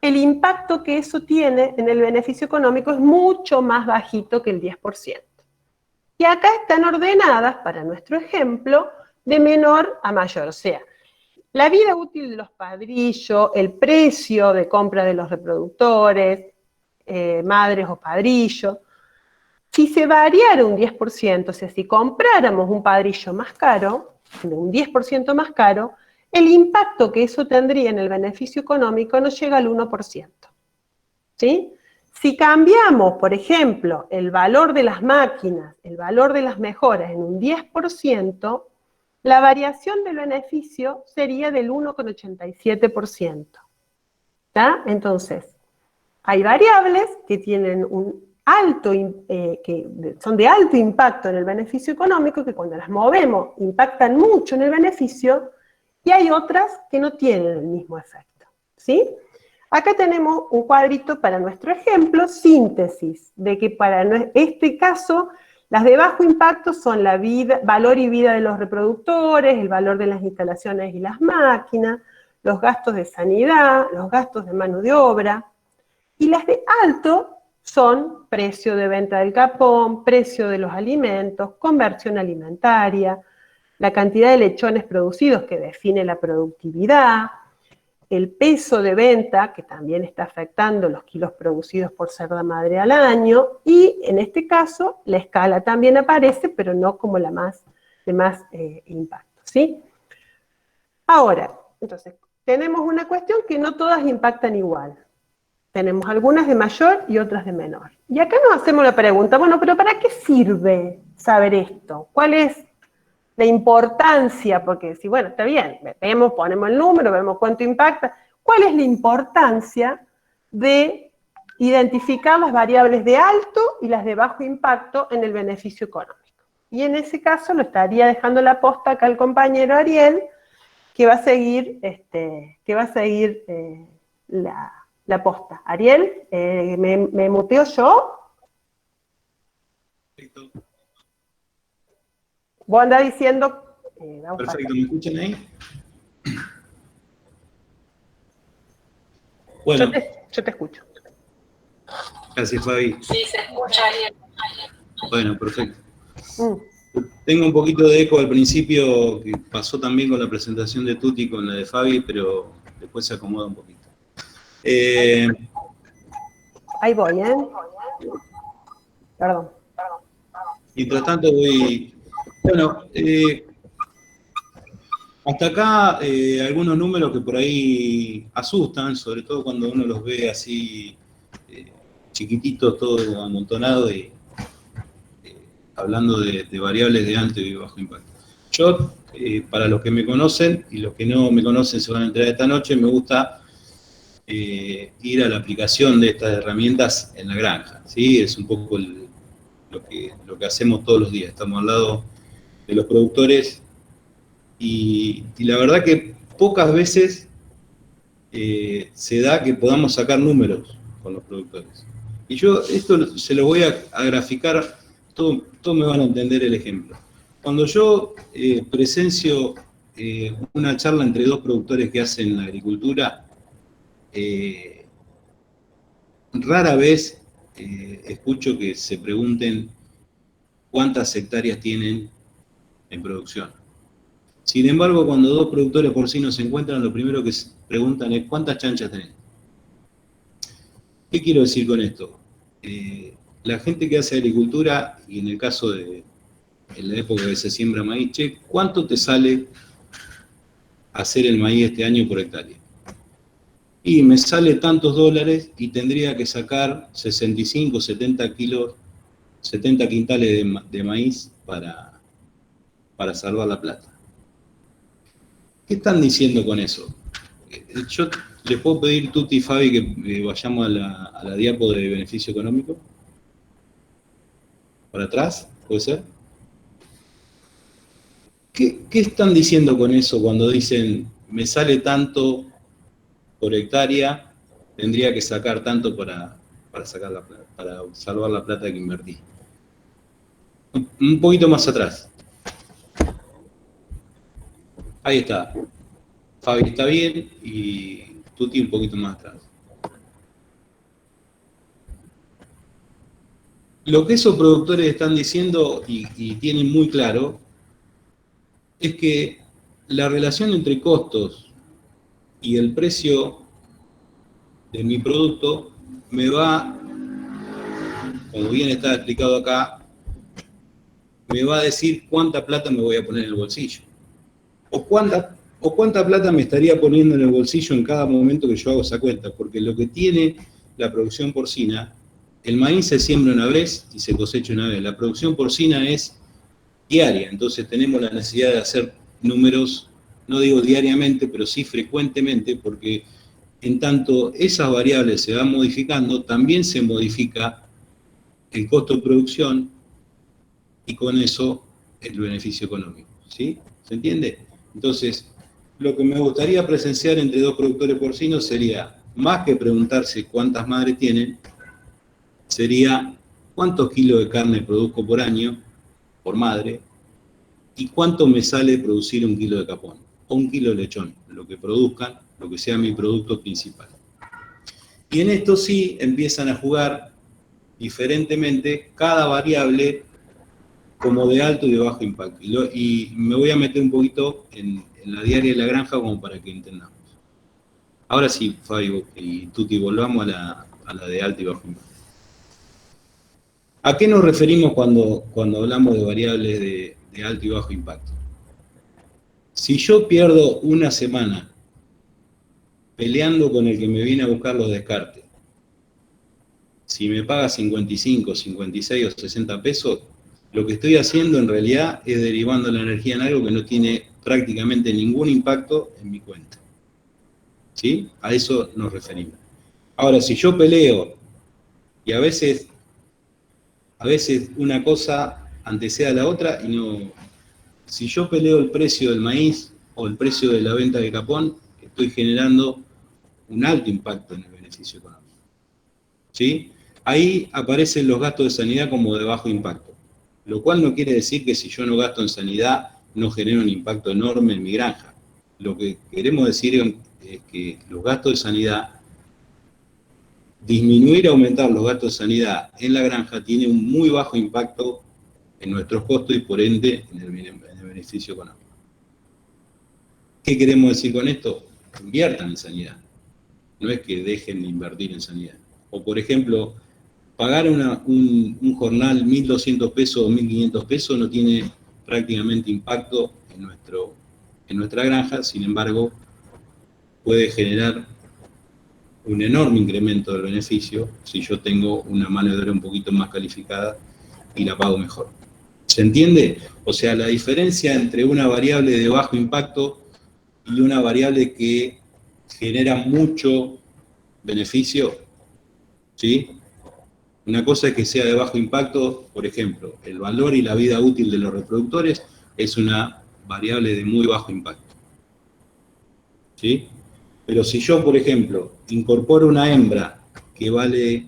el impacto que eso tiene en el beneficio económico es mucho más bajito que el 10%. Y acá están ordenadas, para nuestro ejemplo, de menor a mayor, o sea, la vida útil de los padrillos, el precio de compra de los reproductores, madres o padrillos. Si se variara un 10%, o sea, si compráramos un padrillo más caro, un 10% más caro, el impacto que eso tendría en el beneficio económico no llega al 1%. ¿Sí? Si cambiamos, por ejemplo, el valor de las máquinas, el valor de las mejoras en un 10%, la variación del beneficio sería del 1,87%. ¿Está? Entonces, hay variables que tienen un alto, que son de alto impacto en el beneficio económico, que cuando las movemos impactan mucho en el beneficio, y hay otras que no tienen el mismo efecto. ¿Sí? Acá tenemos un cuadrito para nuestro ejemplo, síntesis, de que para este caso, las de bajo impacto son la vida, valor y vida de los reproductores, el valor de las instalaciones y las máquinas, los gastos de sanidad, los gastos de mano de obra, y las de alto son precio de venta del capón, precio de los alimentos, conversión alimentaria, la cantidad de lechones producidos que define la productividad, el peso de venta, que también está afectando los kilos producidos por cerda madre al año, y en este caso la escala también aparece, pero no como la de más impacto, ¿sí? Ahora, entonces, tenemos una cuestión que no todas impactan igual. Tenemos algunas de mayor y otras de menor. Y acá nos hacemos la pregunta, bueno, pero ¿para qué sirve saber esto? ¿Cuál es la importancia? Porque si, bueno, está bien, vemos, ponemos el número, vemos cuánto impacta. ¿Cuál es la importancia de identificar las variables de alto y las de bajo impacto en el beneficio económico? Y en ese caso lo estaría dejando la posta acá el compañero Ariel, que va a seguir, la posta. Ariel, ¿me muteo yo? Perfecto. Vos andás diciendo... Perfecto, ¿me escuchan ahí? Bueno. Yo te escucho. Gracias, Fabi. Sí, se escucha bien. Bueno, perfecto. Tengo un poquito de eco al principio, que pasó también con la presentación de Tuti, con la de Fabi, pero después se acomoda un poquito. Ahí voy, ¿eh? Perdón. Mientras tanto voy... Bueno, hasta acá algunos números que por ahí asustan, sobre todo cuando uno los ve así chiquititos, todos amontonados y hablando de variables de alto y bajo impacto. Yo, para los que me conocen y los que no me conocen se van a enterar esta noche, me gusta ir a la aplicación de estas herramientas en la granja, ¿sí? Es un poco lo que hacemos todos los días, estamos al lado de los productores y la verdad que pocas veces se da que podamos sacar números con los productores. Y yo esto se lo voy a graficar, todos me van a entender el ejemplo. Cuando yo presencio una charla entre dos productores que hacen la agricultura, rara vez escucho que se pregunten cuántas hectáreas tienen en producción. Sin embargo, cuando dos productores porcinos se encuentran, lo primero que se preguntan es ¿cuántas chanchas tenés? ¿Qué quiero decir con esto? La gente que hace agricultura, y en el caso de en la época que se siembra maíz, che, ¿cuánto te sale hacer el maíz este año por hectárea? Y me sale tantos dólares y tendría que sacar 65, 70 kilos, 70 quintales de maíz para salvar la plata. ¿Qué están diciendo con eso? Yo les puedo pedir, Tuti y Fabi, que vayamos a la diapo de beneficio económico. ¿Para atrás? ¿Puede ser? ¿Qué están diciendo con eso cuando dicen me sale tanto por hectárea tendría que sacar tanto para sacar la plata, para salvar la plata que invertí. Un poquito más atrás. Ahí está. Fabi está bien y Tuti un poquito más atrás. Lo que esos productores están diciendo y tienen muy claro es que la relación entre costos y el precio de mi producto me va, como bien está explicado acá, me va a decir cuánta plata me voy a poner en el bolsillo. O cuánta plata me estaría poniendo en el bolsillo en cada momento que yo hago esa cuenta. Porque lo que tiene la producción porcina, el maíz se siembra una vez y se cosecha una vez. La producción porcina es diaria, entonces tenemos la necesidad de hacer números, no digo diariamente, pero sí frecuentemente, porque en tanto esas variables se van modificando, también se modifica el costo de producción y con eso el beneficio económico. ¿Sí? ¿Se entiende? Entonces, lo que me gustaría presenciar entre dos productores porcinos sería, más que preguntarse cuántas madres tienen, sería cuántos kilos de carne produzco por año, por madre, y cuánto me sale producir un kilo de capón, o un kilo de lechón, lo que produzcan, lo que sea mi producto principal. Y en esto sí empiezan a jugar diferentemente cada variable como de alto y de bajo impacto. Y me voy a meter un poquito en la diaria de la granja como para que entendamos. Ahora sí, Fabio y Tuti, volvamos a la de alto y bajo impacto. ¿A qué nos referimos cuando hablamos de variables de alto y bajo impacto? Si yo pierdo una semana peleando con el que me viene a buscar los descartes, si me paga 55, 56 o 60 pesos, lo que estoy haciendo en realidad es derivando la energía en algo que no tiene prácticamente ningún impacto en mi cuenta. ¿Sí? A eso nos referimos. Ahora, si yo peleo y a veces una cosa antecede a la otra y no... Si yo peleo el precio del maíz o el precio de la venta de capón, estoy generando un alto impacto en el beneficio económico. ¿Sí? Ahí aparecen los gastos de sanidad como de bajo impacto, lo cual no quiere decir que si yo no gasto en sanidad no genere un impacto enorme en mi granja. Lo que queremos decir es que los gastos de sanidad, disminuir o aumentar los gastos de sanidad en la granja tiene un muy bajo impacto en nuestros costos y por ende en el beneficio económico. ¿Qué queremos decir con esto? Inviertan en sanidad. No es que dejen de invertir en sanidad. O por ejemplo, pagar un jornal 1.200 pesos o 1.500 pesos no tiene prácticamente impacto en nuestra granja, sin embargo, puede generar un enorme incremento del beneficio si yo tengo una mano de obra un poquito más calificada y la pago mejor. ¿Se entiende? O sea, la diferencia entre una variable de bajo impacto y una variable que genera mucho beneficio, ¿sí? Una cosa es que sea de bajo impacto, por ejemplo, el valor y la vida útil de los reproductores es una variable de muy bajo impacto. ¿Sí? Pero si yo, por ejemplo, incorporo una hembra que vale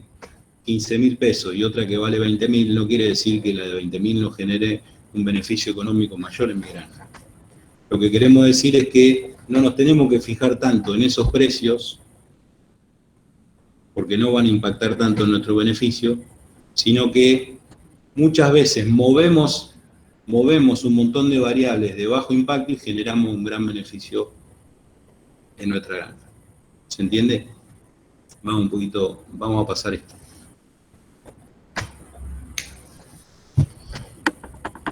15.000 pesos y otra que vale 20.000, no quiere decir que la de 20.000 no genere un beneficio económico mayor en mi granja. Lo que queremos decir es que no nos tenemos que fijar tanto en esos precios, porque no van a impactar tanto en nuestro beneficio, sino que muchas veces movemos un montón de variables de bajo impacto y generamos un gran beneficio en nuestra granja. ¿Se entiende? Vamos a pasar esto.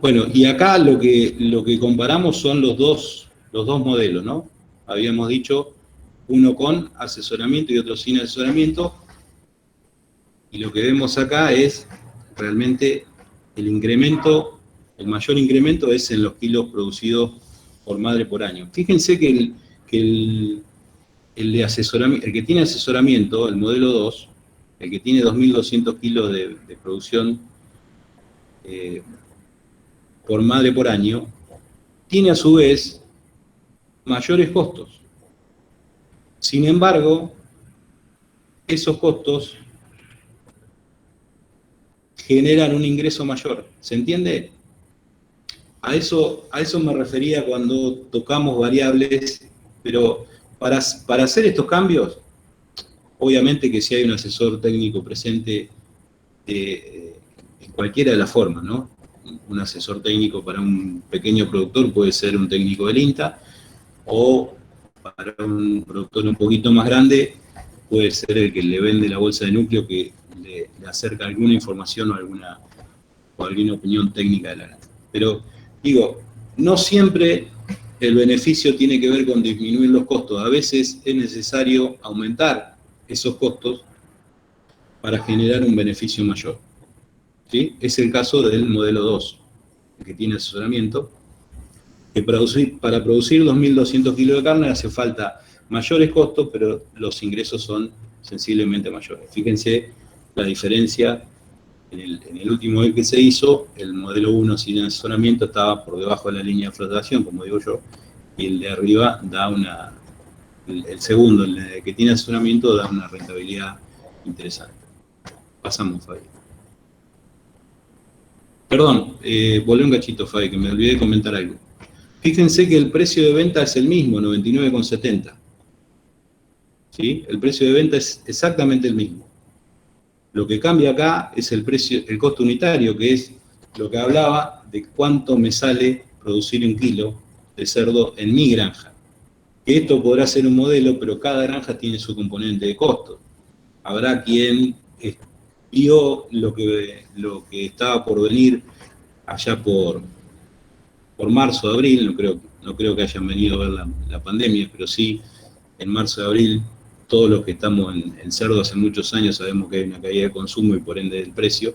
Bueno, y acá lo que comparamos son los dos modelos, ¿no? Habíamos dicho uno con asesoramiento y otro sin asesoramiento, y lo que vemos acá es realmente el mayor incremento es en los kilos producidos por madre por año. Fíjense que el de asesoramiento, el que tiene asesoramiento, el modelo 2, el que tiene 2.200 kilos de producción por madre por año, tiene a su vez mayores costos. Sin embargo, esos costos generan un ingreso mayor. ¿Se entiende? A eso me refería cuando tocamos variables, pero para hacer estos cambios, obviamente que si hay un asesor técnico presente en cualquiera de las formas, ¿no? Un asesor técnico para un pequeño productor puede ser un técnico del INTA, o para un productor un poquito más grande puede ser el que le vende la bolsa de núcleo, que le acerca alguna información o alguna opinión técnica de la granja. Pero digo, no siempre el beneficio tiene que ver con disminuir los costos. A veces es necesario aumentar esos costos para generar un beneficio mayor. ¿Sí? Es el caso del modelo 2, que tiene asesoramiento, que para producir 2.200 kilos de carne hace falta mayores costos, pero los ingresos son sensiblemente mayores. Fíjense la diferencia. En el último que se hizo, el modelo 1 sin asesoramiento estaba por debajo de la línea de flotación, como digo yo, y el de arriba da el segundo, el que tiene asesoramiento, da una rentabilidad interesante. Pasamos, Fabi. Perdón, volví un cachito, Fabi, que me olvidé de comentar algo. Fíjense que el precio de venta es el mismo, 99,70. ¿Sí? El precio de venta es exactamente el mismo. Lo que cambia acá es el costo unitario, que es lo que hablaba de cuánto me sale producir un kilo de cerdo en mi granja. Que esto podrá ser un modelo, pero cada granja tiene su componente de costo. Habrá quien vio lo que estaba por venir allá por marzo, abril, no creo que hayan venido a ver la pandemia, pero sí en marzo, abril. Todos los que estamos en cerdo hace muchos años sabemos que hay una caída de consumo y por ende del precio,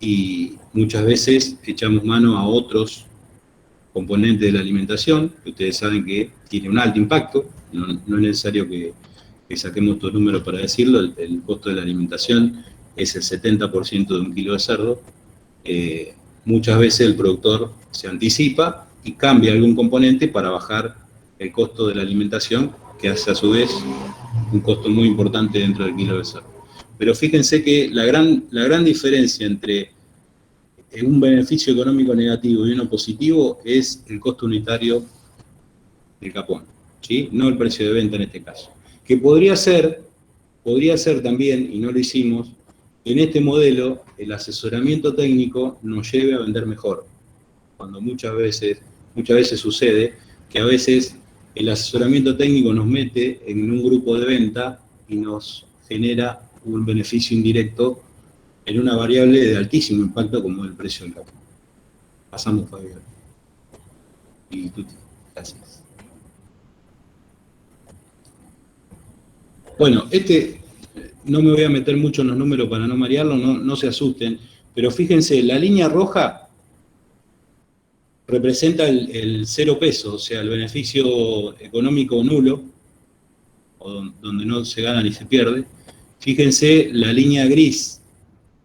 y muchas veces echamos mano a otros componentes de la alimentación, que ustedes saben que tiene un alto impacto. No es necesario que saquemos estos números para decirlo. El costo de la alimentación es el 70% de un kilo de cerdo. Muchas veces el productor se anticipa y cambia algún componente para bajar el costo de la alimentación, que hace a su vez un costo muy importante dentro del kilo de cerdo. Pero fíjense que la gran diferencia entre un beneficio económico negativo y uno positivo es el costo unitario del capón, ¿sí? No el precio de venta en este caso. Que podría ser también, y no lo hicimos, en este modelo el asesoramiento técnico nos lleve a vender mejor. Cuando muchas veces sucede que a veces el asesoramiento técnico nos mete en un grupo de venta y nos genera un beneficio indirecto en una variable de altísimo impacto como el precio del capón. Pasamos, Fabián. Y Tuti, gracias. Bueno, no me voy a meter mucho en los números para no marearlo, no se asusten, pero fíjense, la línea roja representa el 0 peso, o sea, el beneficio económico nulo, o donde no se gana ni se pierde. Fíjense, la línea gris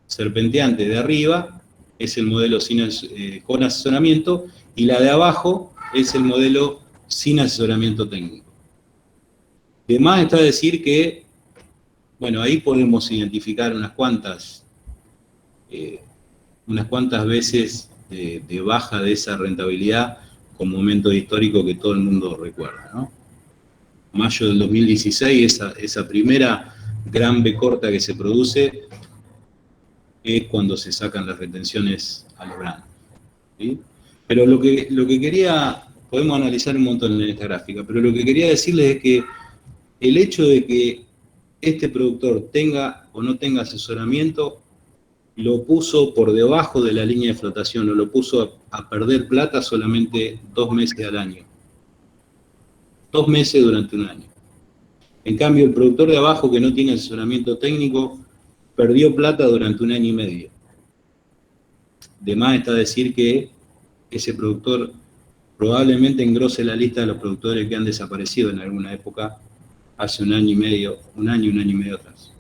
serpenteante de arriba es el modelo con asesoramiento, y la de abajo es el modelo sin asesoramiento técnico. De más está decir que, bueno, ahí podemos identificar unas cuantas veces de baja de esa rentabilidad con momentos históricos que todo el mundo recuerda, ¿no? Mayo del 2016, esa primera gran B corta que se produce es cuando se sacan las retenciones a los granos, ¿sí? Pero lo que quería, podemos analizar un montón en esta gráfica, pero lo que quería decirles es que el hecho de que este productor tenga o no tenga asesoramiento lo puso por debajo de la línea de flotación, o lo puso a perder plata solamente 2 meses al año. 2 meses durante un año. En cambio, el productor de abajo, que no tiene asesoramiento técnico, perdió plata durante 1 año y medio. De más está decir que ese productor probablemente engrose la lista de los productores que han desaparecido en alguna época hace 1 año y medio, un año y medio atrás.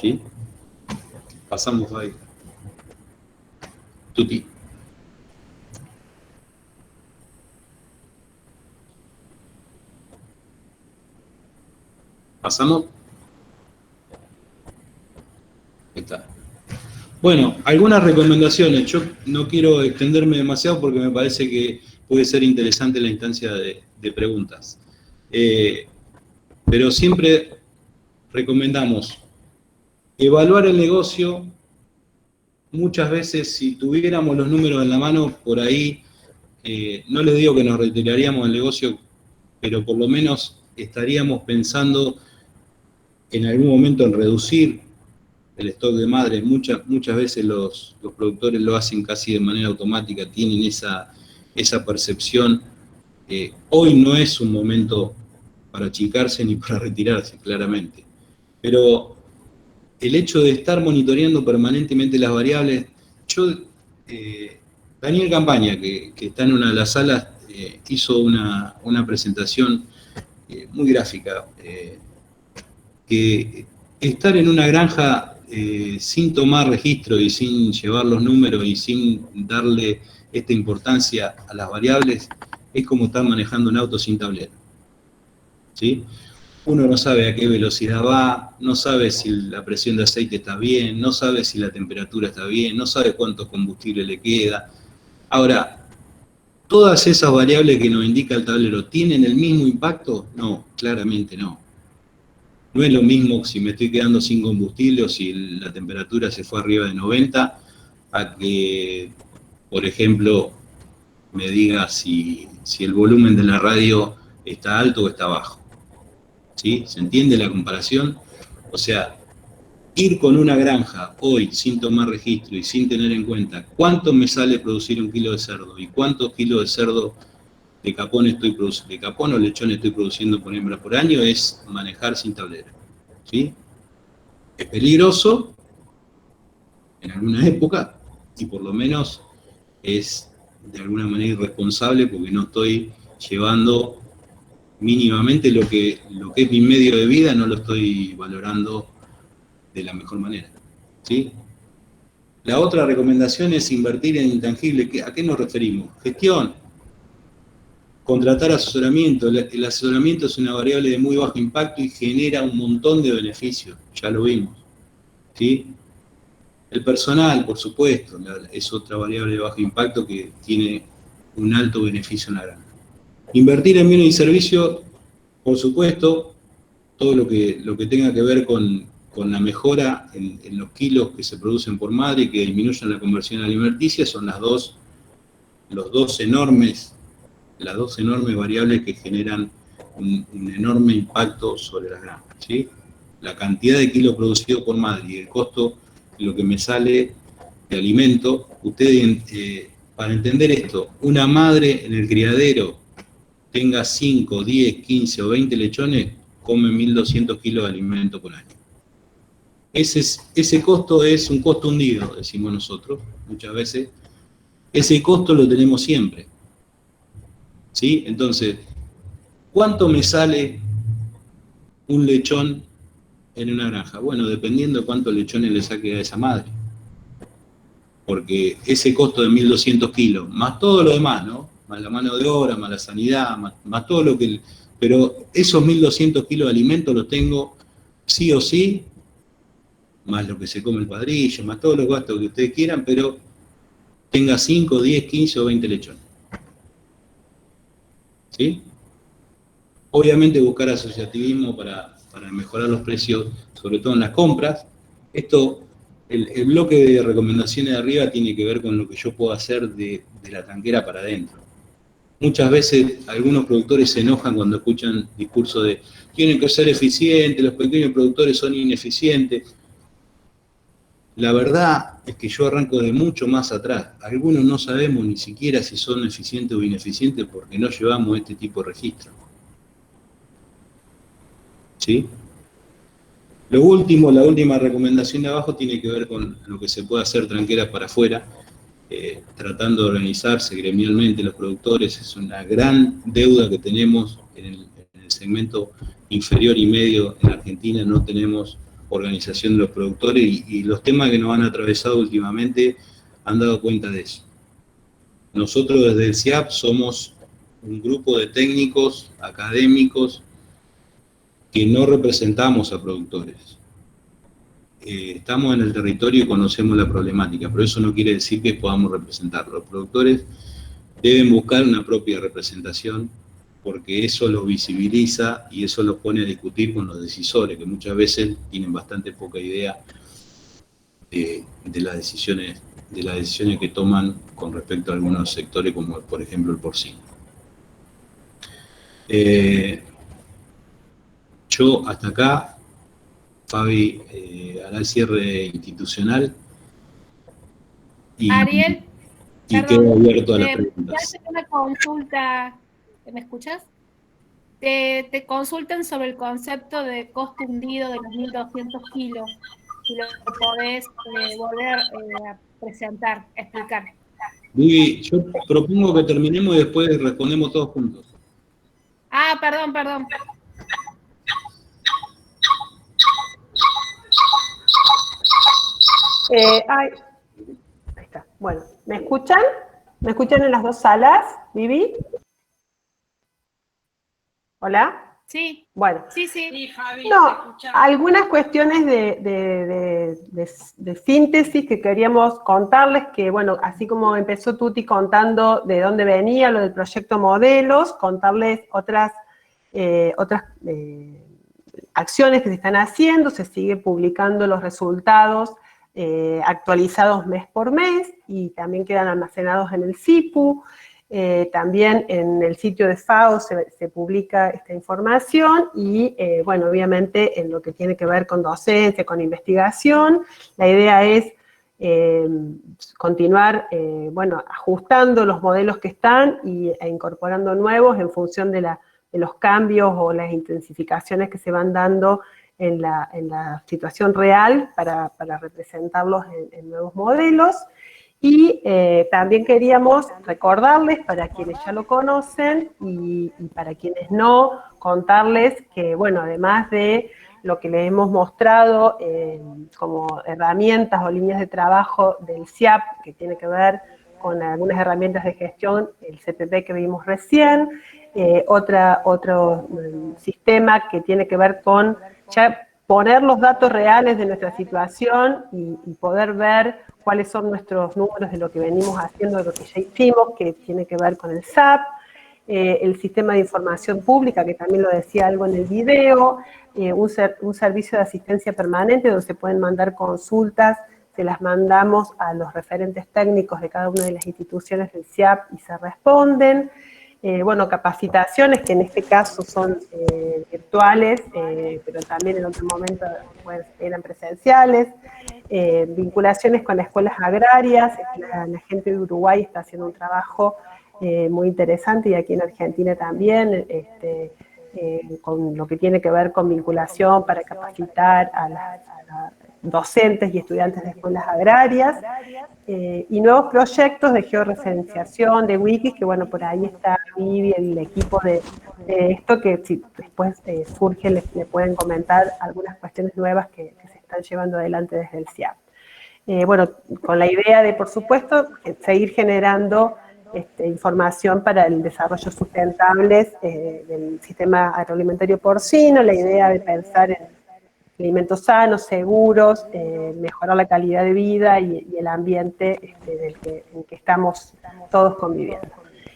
¿Sí? Pasamos ahí. Tuti. ¿Pasamos? Está. Bueno, algunas recomendaciones. Yo no quiero extenderme demasiado porque me parece que puede ser interesante la instancia de preguntas. Pero siempre recomendamos evaluar el negocio. Muchas veces, si tuviéramos los números en la mano, por ahí, no les digo que nos retiraríamos del negocio, pero por lo menos estaríamos pensando en algún momento en reducir el stock de madre. Muchas veces los productores lo hacen casi de manera automática, tienen esa percepción. Hoy no es un momento para achicarse ni para retirarse, claramente. Pero el hecho de estar monitoreando permanentemente las variables, Daniel Campaña, que está en una de las salas, hizo una presentación muy gráfica, que estar en una granja sin tomar registro y sin llevar los números y sin darle esta importancia a las variables es como estar manejando un auto sin tablero, ¿sí? Uno no sabe a qué velocidad va, no sabe si la presión de aceite está bien, no sabe si la temperatura está bien, no sabe cuánto combustible le queda. Ahora, ¿todas esas variables que nos indica el tablero tienen el mismo impacto? No, claramente no. No es lo mismo si me estoy quedando sin combustible o si la temperatura se fue arriba de 90, a que, por ejemplo, me diga si el volumen de la radio está alto o está bajo. ¿Sí? ¿Se entiende la comparación? O sea, ir con una granja hoy sin tomar registro y sin tener en cuenta cuánto me sale producir un kilo de cerdo y cuántos kilos de cerdo de capón o lechón estoy produciendo por hembra por año, es manejar sin tablero, ¿sí? Es peligroso en alguna época y por lo menos es de alguna manera irresponsable porque no estoy llevando mínimamente lo que es mi medio de vida, no lo estoy valorando de la mejor manera, ¿sí? La otra recomendación es invertir en intangible. ¿A qué nos referimos? Gestión. Contratar asesoramiento. El asesoramiento es una variable de muy bajo impacto y genera un montón de beneficios, ya lo vimos, ¿sí? El personal, por supuesto, es otra variable de bajo impacto que tiene un alto beneficio en la granja. Invertir en bienes y servicios, por supuesto, todo lo que tenga que ver con la mejora en los kilos que se producen por madre y que disminuyan la conversión alimenticia, son las dos enormes variables que generan un enorme impacto sobre las granjas, ¿sí? La cantidad de kilos producidos por madre y el costo de lo que me sale de alimento. Ustedes, para entender esto, una madre en el criadero tenga 5, 10, 15 o 20 lechones, come 1.200 kilos de alimento por año. Ese costo es un costo hundido, decimos nosotros, muchas veces. Ese costo lo tenemos siempre, ¿sí? Entonces, ¿cuánto me sale un lechón en una granja? Bueno, dependiendo de cuántos lechones le saque a esa madre. Porque ese costo de 1.200 kilos, más todo lo demás, ¿no? Más la mano de obra, más la sanidad, más todo lo que... Pero esos 1.200 kilos de alimento los tengo sí o sí, más lo que se come el padrillo, más todos los gastos que ustedes quieran, pero tenga 5, 10, 15 o 20 lechones. ¿Sí? Obviamente buscar asociativismo para mejorar los precios, sobre todo en las compras. El bloque de recomendaciones de arriba tiene que ver con lo que yo puedo hacer de la tanquera para adentro. Muchas veces algunos productores se enojan cuando escuchan discursos de tienen que ser eficientes, los pequeños productores son ineficientes. La verdad es que yo arranco de mucho más atrás. Algunos no sabemos ni siquiera si son eficientes o ineficientes porque no llevamos este tipo de registro. ¿Sí? La última recomendación de abajo tiene que ver con lo que se puede hacer tranqueras para afuera, tratando de organizarse gremialmente los productores. Es una gran deuda que tenemos en el segmento inferior y medio en Argentina. No tenemos organización de los productores y los temas que nos han atravesado últimamente han dado cuenta de eso. Nosotros desde el CIAP somos un grupo de técnicos, académicos, que no representamos a productores. estamos en el territorio y conocemos la problemática, pero eso no quiere decir que podamos representarlo. Los productores deben buscar una propia representación porque eso los visibiliza y eso los pone a discutir con los decisores, que muchas veces tienen bastante poca idea de las decisiones que toman con respecto a algunos sectores, como por ejemplo el porcino. Yo hasta acá, Fabi hará el cierre institucional y, Ariel, y perdón, quedo abierto a las te preguntas. hacen una consulta, ¿me escuchas? Te consultan sobre el concepto de costo hundido de los 1.200 kilos, si lo podés volver a presentar, explicar. Vivi, yo propongo que terminemos y después respondemos todos juntos. Ah, perdón. Ahí está. Bueno, ¿me escuchan? ¿Me escuchan en las dos salas, Vivi? ¿Hola? Sí. Bueno. Sí. No, algunas cuestiones de síntesis que queríamos contarles, que bueno, así como empezó Tuti contando de dónde venía lo del proyecto Modelos, contarles otras acciones que se están haciendo, se sigue publicando los resultados actualizados mes por mes y también quedan almacenados en el CIPU. También en el sitio de FAO se publica esta información y, bueno, obviamente en lo que tiene que ver con docencia, con investigación, la idea es continuar, bueno, ajustando los modelos que están e incorporando nuevos en función de los cambios o las intensificaciones que se van dando en la situación real para representarlos en nuevos modelos. Y también queríamos recordarles, para quienes ya lo conocen y para quienes no, contarles que, bueno, además de lo que les hemos mostrado como herramientas o líneas de trabajo del CIAP, que tiene que ver con algunas herramientas de gestión, el CPP que vimos recién, otro sistema que tiene que ver con ya poner los datos reales de nuestra situación y poder ver cuáles son nuestros números de lo que venimos haciendo, de lo que ya hicimos, que tiene que ver con el SAP, el sistema de información pública, que también lo decía algo en el video, un servicio de asistencia permanente donde se pueden mandar consultas, se las mandamos a los referentes técnicos de cada una de las instituciones del CIAP y se responden. Bueno, capacitaciones que en este caso son virtuales, pero también en otro momento eran presenciales, vinculaciones con las escuelas agrarias, la gente de Uruguay está haciendo un trabajo muy interesante y aquí en Argentina también, con lo que tiene que ver con vinculación para capacitar a las docentes y estudiantes de escuelas agrarias, y nuevos proyectos de georreferenciación, de wikis, que bueno, por ahí está Vivi, el equipo de esto, que si después surge, le pueden comentar algunas cuestiones nuevas que se están llevando adelante desde el CIAP. Bueno, con la idea de, por supuesto, seguir generando información para el desarrollo sustentable del sistema agroalimentario porcino, la idea de pensar en alimentos sanos, seguros, mejorar la calidad de vida y el ambiente en que estamos todos conviviendo.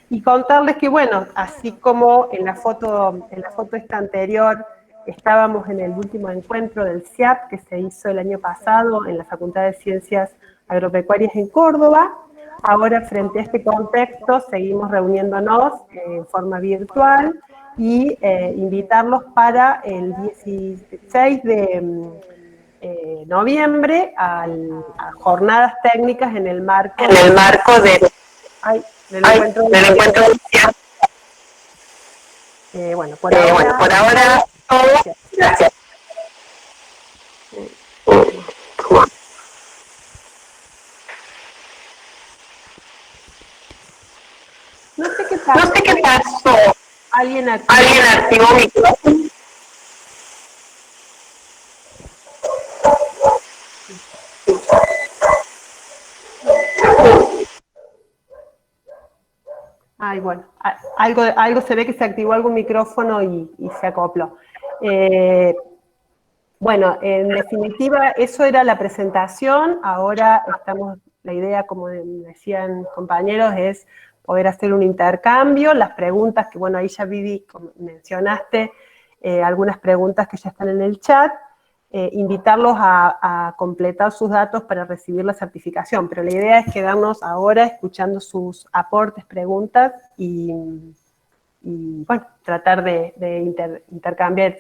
Y contarles que, bueno, así como en la foto esta anterior estábamos en el último encuentro del CIAP que se hizo el año pasado en la Facultad de Ciencias Agropecuarias en Córdoba, ahora frente a este contexto seguimos reuniéndonos en forma virtual y invitarlos para el 16 de noviembre a jornadas técnicas en el marco del encuentro del CIAP. Bueno, por ahora todo. Gracias. No sé qué pasó. ¿Alguien activó mi micrófono? Ay, bueno, algo se ve que se activó algún micrófono y se acopló. Bueno, en definitiva, eso era la presentación. Ahora la idea, como decían compañeros, es poder hacer un intercambio. Las preguntas que, bueno, ahí ya Vivi, como mencionaste, algunas preguntas que ya están en el chat, invitarlos a completar sus datos para recibir la certificación. Pero la idea es quedarnos ahora escuchando sus aportes, preguntas y bueno, tratar de intercambiar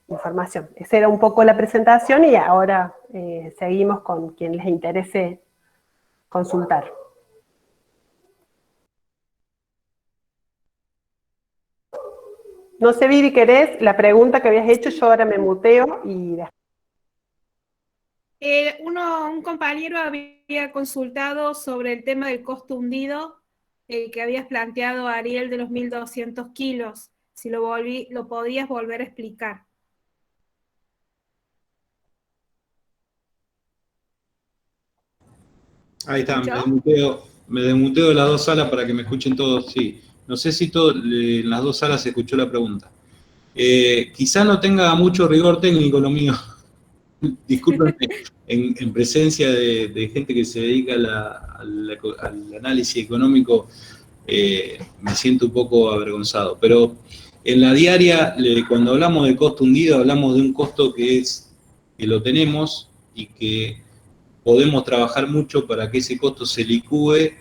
información. Esa era un poco la presentación y ahora seguimos con quien les interese consultar. No sé, Vivi, ¿querés la pregunta que habías hecho? Yo ahora me muteo y... Un compañero había consultado sobre el tema del costo hundido que habías planteado, Ariel, de los 1.200 kilos. Si lo podías volver a explicar. Ahí está, me desmuteo de las dos salas para que me escuchen todos, sí. No sé si en las dos salas se escuchó la pregunta. Quizá no tenga mucho rigor técnico lo mío. Discúlpenme, en presencia de gente que se dedica al análisis económico, me siento un poco avergonzado. Pero en la diaria, cuando hablamos de costo hundido, hablamos de un costo que lo tenemos y que podemos trabajar mucho para que ese costo se licúe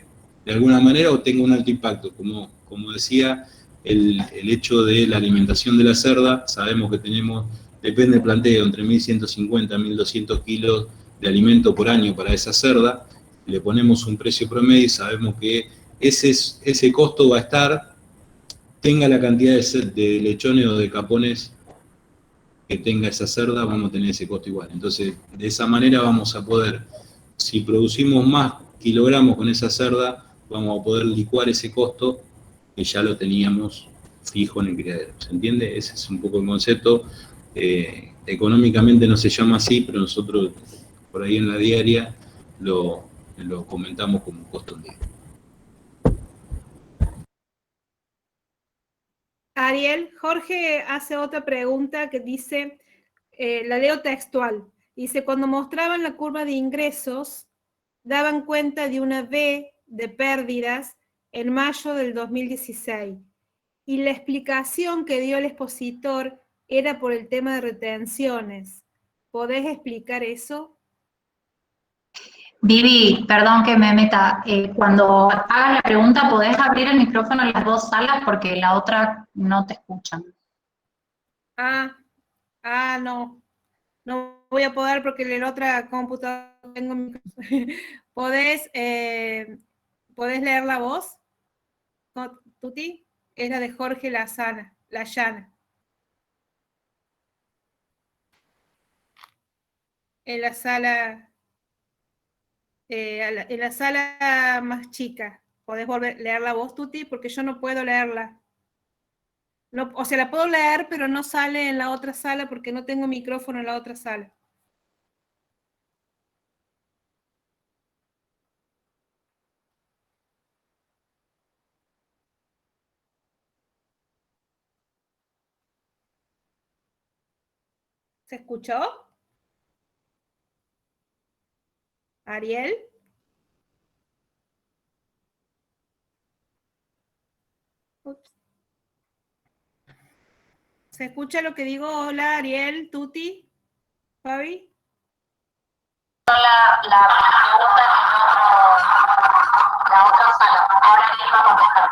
de alguna manera o tenga un alto impacto. Como decía, el hecho de la alimentación de la cerda, sabemos que depende del planteo, entre 1.150 y 1.200 kilos de alimento por año para esa cerda, le ponemos un precio promedio y sabemos que ese costo va a estar, tenga la cantidad de lechones o de capones que tenga esa cerda, vamos a tener ese costo igual. Entonces, de esa manera vamos a poder, si producimos más kilogramos con esa cerda, vamos a poder licuar ese costo que ya lo teníamos fijo en el criadero. ¿Se entiende? Ese es un poco el concepto. Económicamente no se llama así, pero nosotros por ahí en la diaria lo comentamos como costo hundido. Ariel, Jorge hace otra pregunta que dice, la leo textual, dice, cuando mostraban la curva de ingresos, daban cuenta de una V de pérdidas en mayo del 2016, y la explicación que dio el expositor era por el tema de retenciones. ¿Podés explicar eso? Vivi, perdón que me meta, cuando hagas la pregunta, ¿podés abrir el micrófono en las dos salas? Porque la otra no te escuchan. No voy a poder porque en la otra computadora tengo micrófono. ¿Podés leer la voz, Tuti? Es la de Jorge Layana. En la sala más chica. ¿Podés leer la voz, Tuti? Porque yo no puedo leerla. No, o sea, la puedo leer, pero no sale en la otra sala porque no tengo micrófono en la otra sala. ¿Se escuchó? ¿Ariel? Ups. ¿Se escucha lo que digo? Hola, Ariel, Tuti, Fabi. La pregunta en la otra sala. Ahora Ariel va a contestar.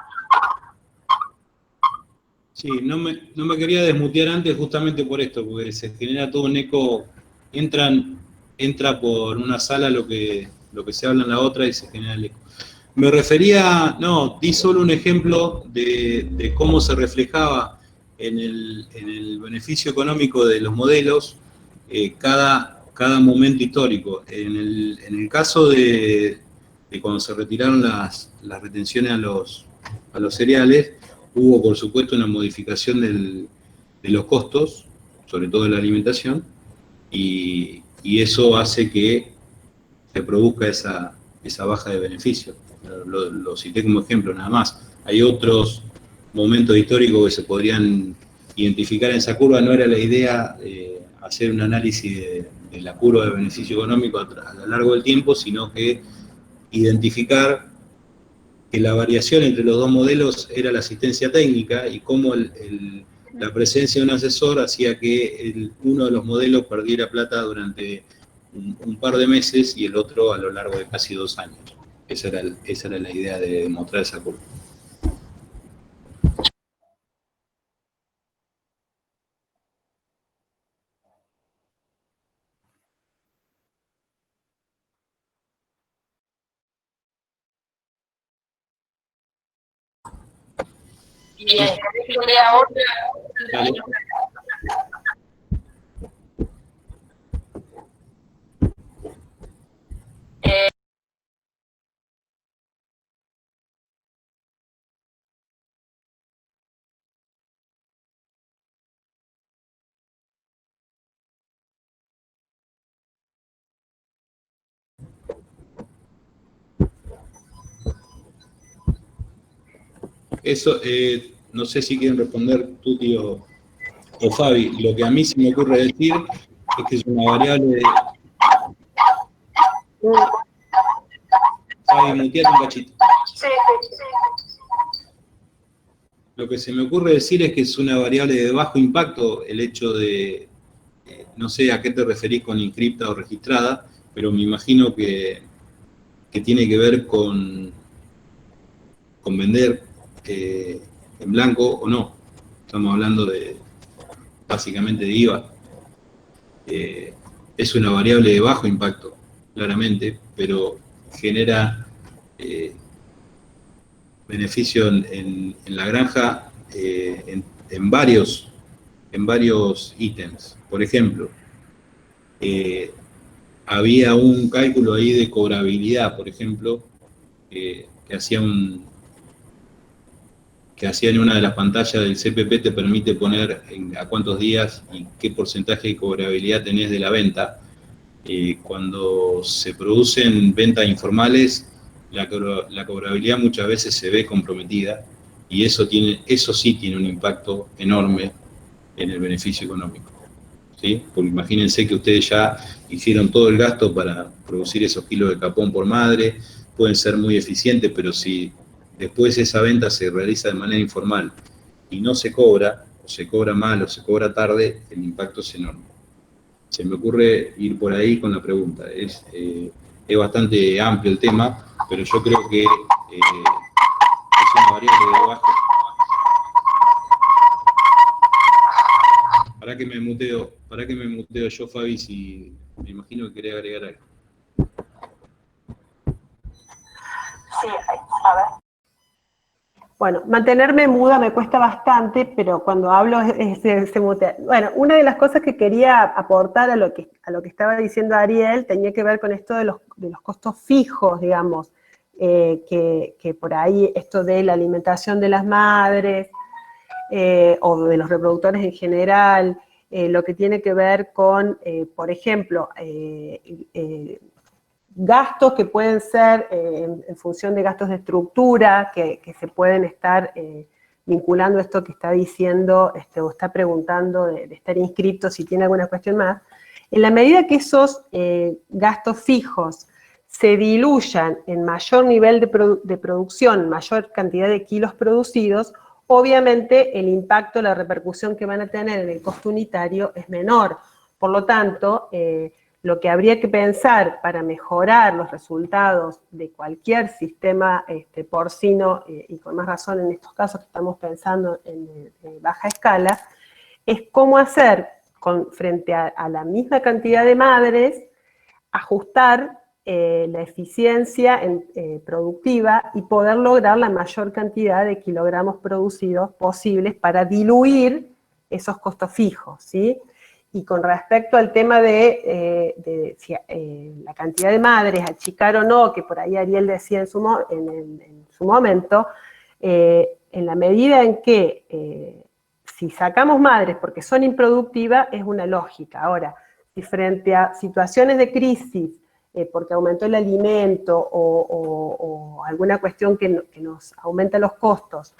Sí, no me quería desmutear antes justamente por esto, porque se genera todo un eco, entra por una sala lo que se habla en la otra y se genera el eco. Me refería, di solo un ejemplo de cómo se reflejaba en el beneficio económico de los modelos cada momento histórico. En el caso de cuando se retiraron las retenciones a los cereales, hubo por supuesto una modificación de los costos, sobre todo de la alimentación, y eso hace que se produzca esa baja de beneficio. Lo cité como ejemplo nada más. Hay otros momentos históricos que se podrían identificar en esa curva. No era la idea hacer un análisis de la curva de beneficio económico a lo largo del tiempo, sino que identificar que la variación entre los dos modelos era la asistencia técnica y cómo la presencia de un asesor hacía que uno de los modelos perdiera plata durante un par de meses y el otro a lo largo de casi 2 años. Esa era la idea de mostrar esa curva. Bien, ahora. Dale. Eso, no sé si quieren responder Tuti o Fabi. Lo que a mí se me ocurre decir es que es una variable de... Fabi, muteate un cachito. Lo que se me ocurre decir es que es una variable de bajo impacto el hecho de, no sé a qué te referís con inscripta o registrada, pero me imagino que tiene que ver con vender en blanco o no. Estamos hablando básicamente de IVA. Es una variable de bajo impacto, claramente, pero genera beneficio en la granja en varios ítems. Por ejemplo, había un cálculo ahí de cobrabilidad, por ejemplo, que hacía en una de las pantallas del CPP, te permite poner a cuántos días y qué porcentaje de cobrabilidad tenés de la venta. Cuando se producen ventas informales, la cobrabilidad muchas veces se ve comprometida y eso sí tiene un impacto enorme en el beneficio económico. ¿Sí? Porque imagínense que ustedes ya hicieron todo el gasto para producir esos kilos de capón por madre, pueden ser muy eficientes, pero si después esa venta se realiza de manera informal y no se cobra, o se cobra mal o se cobra tarde, el impacto es enorme. Se me ocurre ir por ahí con la pregunta. Es bastante amplio el tema, pero yo creo que es una variable de bajo. Para que me muteo yo, Fabi, si me imagino que quería agregar algo. Sí, a ver. Bueno, mantenerme muda me cuesta bastante, pero cuando hablo se mutea. Bueno, una de las cosas que quería aportar a lo que estaba diciendo Ariel tenía que ver con esto de los costos fijos, digamos, que por ahí esto de la alimentación de las madres o de los reproductores en general, lo que tiene que ver con, por ejemplo, gastos que pueden ser en función de gastos de estructura, que se pueden estar vinculando a esto que está diciendo o está preguntando de estar inscrito, si tiene alguna cuestión más. En la medida que esos gastos fijos se diluyan en mayor nivel de producción, mayor cantidad de kilos producidos, obviamente el impacto, la repercusión que van a tener en el costo unitario es menor. Por lo tanto, lo que habría que pensar para mejorar los resultados de cualquier sistema porcino, y con más razón en estos casos que estamos pensando en baja escala, es cómo hacer, frente a la misma cantidad de madres, ajustar la eficiencia productiva y poder lograr la mayor cantidad de kilogramos producidos posibles para diluir esos costos fijos, ¿sí? Y con respecto al tema de si, la cantidad de madres, achicar o no, que por ahí Ariel decía en su momento, en la medida en que si sacamos madres porque son improductivas, es una lógica. Ahora, si frente a situaciones de crisis, porque aumentó el alimento o alguna cuestión que nos aumenta los costos,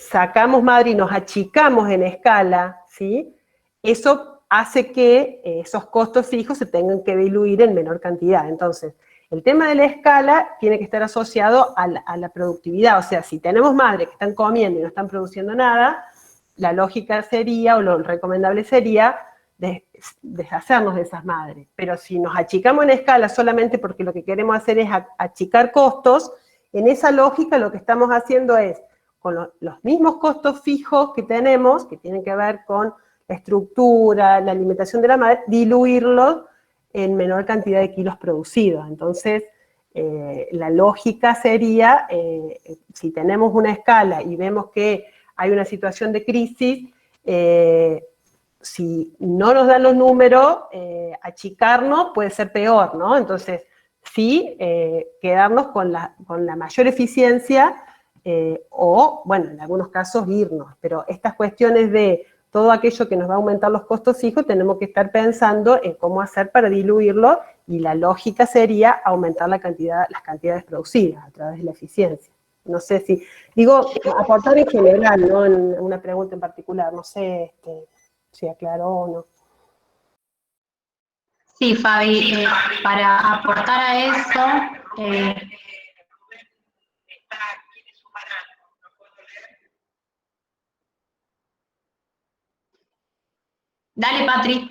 sacamos madre y nos achicamos en escala, ¿sí? Eso hace que esos costos fijos se tengan que diluir en menor cantidad. Entonces, el tema de la escala tiene que estar asociado a la productividad. O sea, si tenemos madres que están comiendo y no están produciendo nada, la lógica sería, o lo recomendable sería, deshacernos de esas madres. Pero si nos achicamos en escala solamente porque lo que queremos hacer es achicar costos, en esa lógica lo que estamos haciendo es, con los mismos costos fijos que tenemos, que tienen que ver con la estructura, la alimentación de la madre, diluirlos en menor cantidad de kilos producidos. Entonces, la lógica sería, si tenemos una escala y vemos que hay una situación de crisis, si no nos dan los números, achicarnos puede ser peor, ¿no? Entonces, sí, quedarnos con la mayor eficiencia, o, bueno, en algunos casos irnos, pero estas cuestiones de todo aquello que nos va a aumentar los costos fijos, tenemos que estar pensando en cómo hacer para diluirlo, y la lógica sería aumentar las cantidades producidas a través de la eficiencia. No sé si, digo, aportar en general, no en una pregunta en particular, no sé si aclaró o no. Sí, Fabi, para aportar a eso, dale, Patri.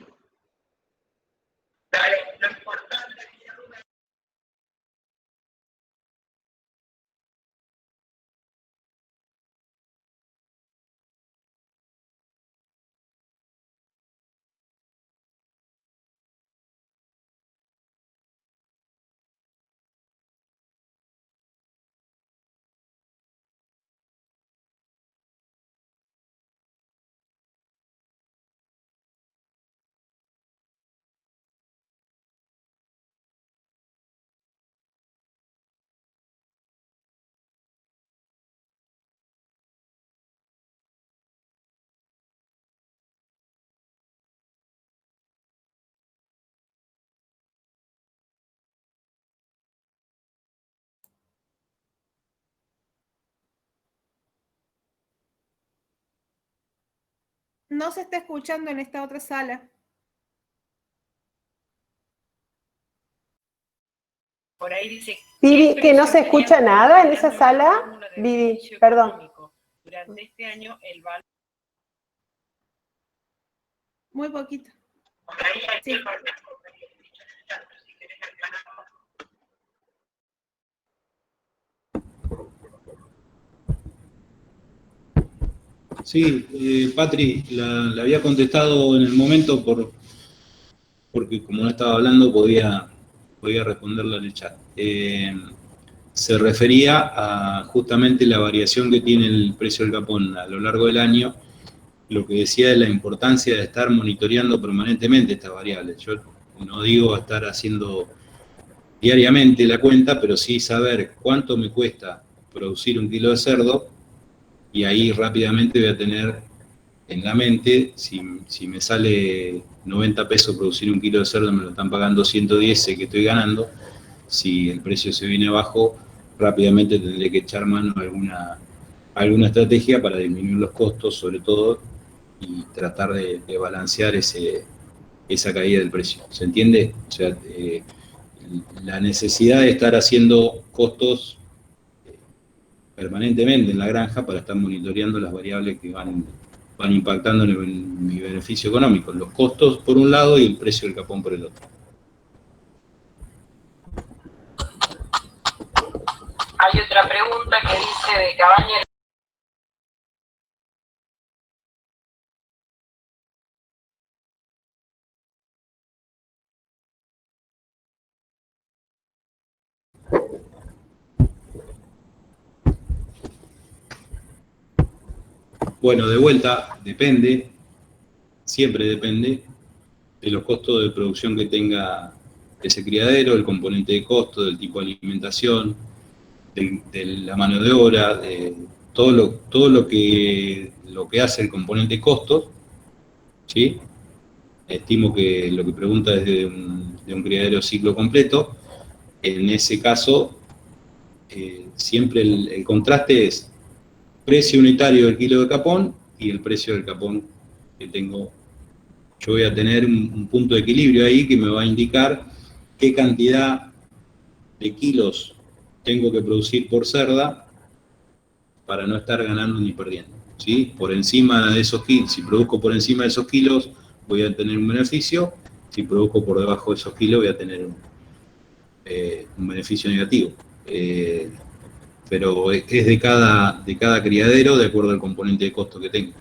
No se está escuchando en esta otra sala. Por ahí dice Vivi, que no se escucha nada en esa sala. Vivi, perdón. Durante este año el valor. Muy poquito. Sí. Sí, Patri, la había contestado en el momento porque como no estaba hablando podía responderla en el chat. Se refería a justamente la variación que tiene el precio del capón a lo largo del año, lo que decía de la importancia de estar monitoreando permanentemente estas variables. Yo no digo estar haciendo diariamente la cuenta, pero sí saber cuánto me cuesta producir un kilo de cerdo, y ahí rápidamente voy a tener en la mente, si me sale 90 pesos producir un kilo de cerdo, me lo están pagando 110, sé que estoy ganando. Si el precio se viene abajo, rápidamente tendré que echar mano a alguna estrategia para disminuir los costos, sobre todo, y tratar de balancear esa caída del precio. ¿Se entiende? O sea, la necesidad de estar haciendo costos permanentemente en la granja para estar monitoreando las variables que van impactando en mi beneficio económico, los costos por un lado y el precio del capón por el otro. Hay otra pregunta que dice de Cabaña. Bueno, de vuelta, depende, siempre depende de los costos de producción que tenga ese criadero, el componente de costo, del tipo de alimentación, de la mano de obra, de todo lo que hace el componente costos, ¿sí? Estimo que lo que pregunta es de un criadero ciclo completo. En ese caso, siempre el contraste es precio unitario del kilo de capón y el precio del capón que tengo. Yo voy a tener un punto de equilibrio ahí que me va a indicar qué cantidad de kilos tengo que producir por cerda para no estar ganando ni perdiendo, ¿sí? Por encima de esos kilos, si produzco por encima de esos kilos, voy a tener un beneficio. Si produzco por debajo de esos kilos, voy a tener un beneficio negativo. Pero es de cada criadero de acuerdo al componente de costo que tenga.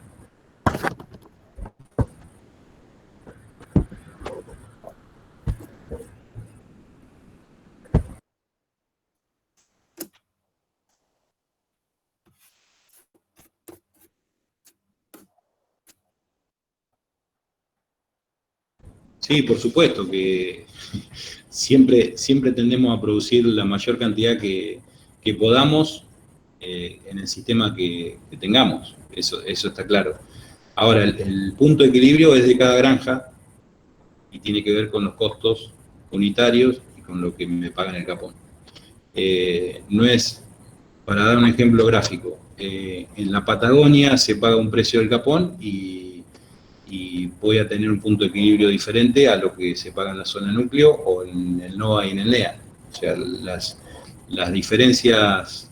Sí, por supuesto que siempre tendemos a producir la mayor cantidad que podamos en el sistema que tengamos, eso está claro. Ahora, el punto de equilibrio es de cada granja y tiene que ver con los costos unitarios y con lo que me pagan el capón. No es, para dar un ejemplo gráfico, en la Patagonia se paga un precio del capón y voy a tener un punto de equilibrio diferente a lo que se paga en la zona núcleo o en el NOA y en el NEA. O sea, las diferencias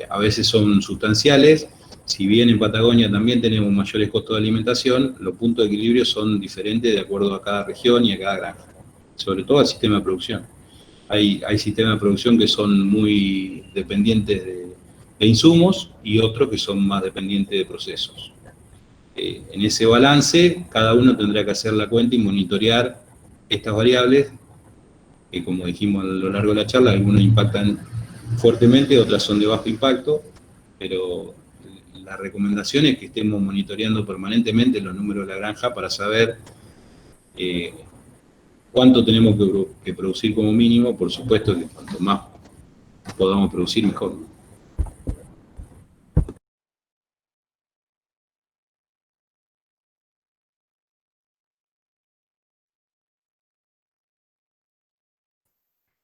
a veces son sustanciales. Si bien en Patagonia también tenemos mayores costos de alimentación, los puntos de equilibrio son diferentes de acuerdo a cada región y a cada granja, sobre todo al sistema de producción. Hay sistemas de producción que son muy dependientes de insumos y otros que son más dependientes de procesos. En ese balance, cada uno tendrá que hacer la cuenta y monitorear estas variables, que como dijimos a lo largo de la charla, algunas impactan fuertemente, otras son de bajo impacto, pero la recomendación es que estemos monitoreando permanentemente los números de la granja para saber cuánto tenemos que producir como mínimo. Por supuesto que cuanto más podamos producir, mejor.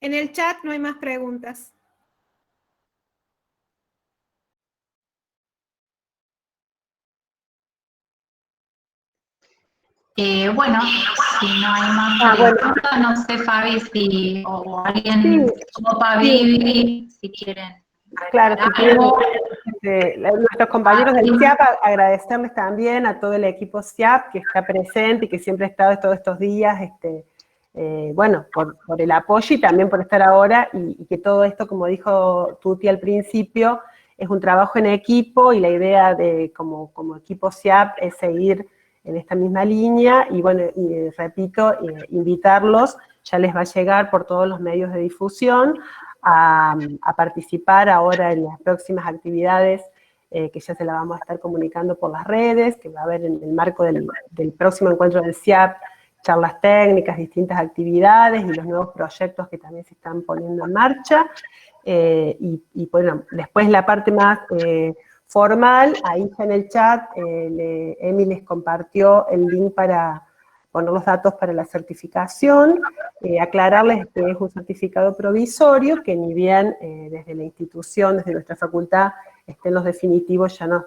En el chat no hay más preguntas. Bueno, si no hay más preguntas, no sé, Fabi, o alguien, como Fabi, si quieren. Claro, si quieren, nuestros compañeros del CIAP, agradecerles también a todo el equipo CIAP que está presente y que siempre ha estado todos estos días, bueno, por el apoyo y también por estar ahora, y que todo esto, como dijo Tuti al principio, es un trabajo en equipo, y la idea de como equipo CIAP es seguir en esta misma línea, y bueno, y repito, invitarlos, ya les va a llegar por todos los medios de difusión, a participar ahora en las próximas actividades que ya se la vamos a estar comunicando por las redes, que va a haber en el marco del próximo encuentro del CIAP, charlas técnicas, distintas actividades y los nuevos proyectos que también se están poniendo en marcha. Y bueno, después la parte más formal, ahí ya en el chat, Emi les compartió el link para poner los datos para la certificación, aclararles que es un certificado provisorio, que ni bien desde la institución, desde nuestra facultad, estén los definitivos, ya nos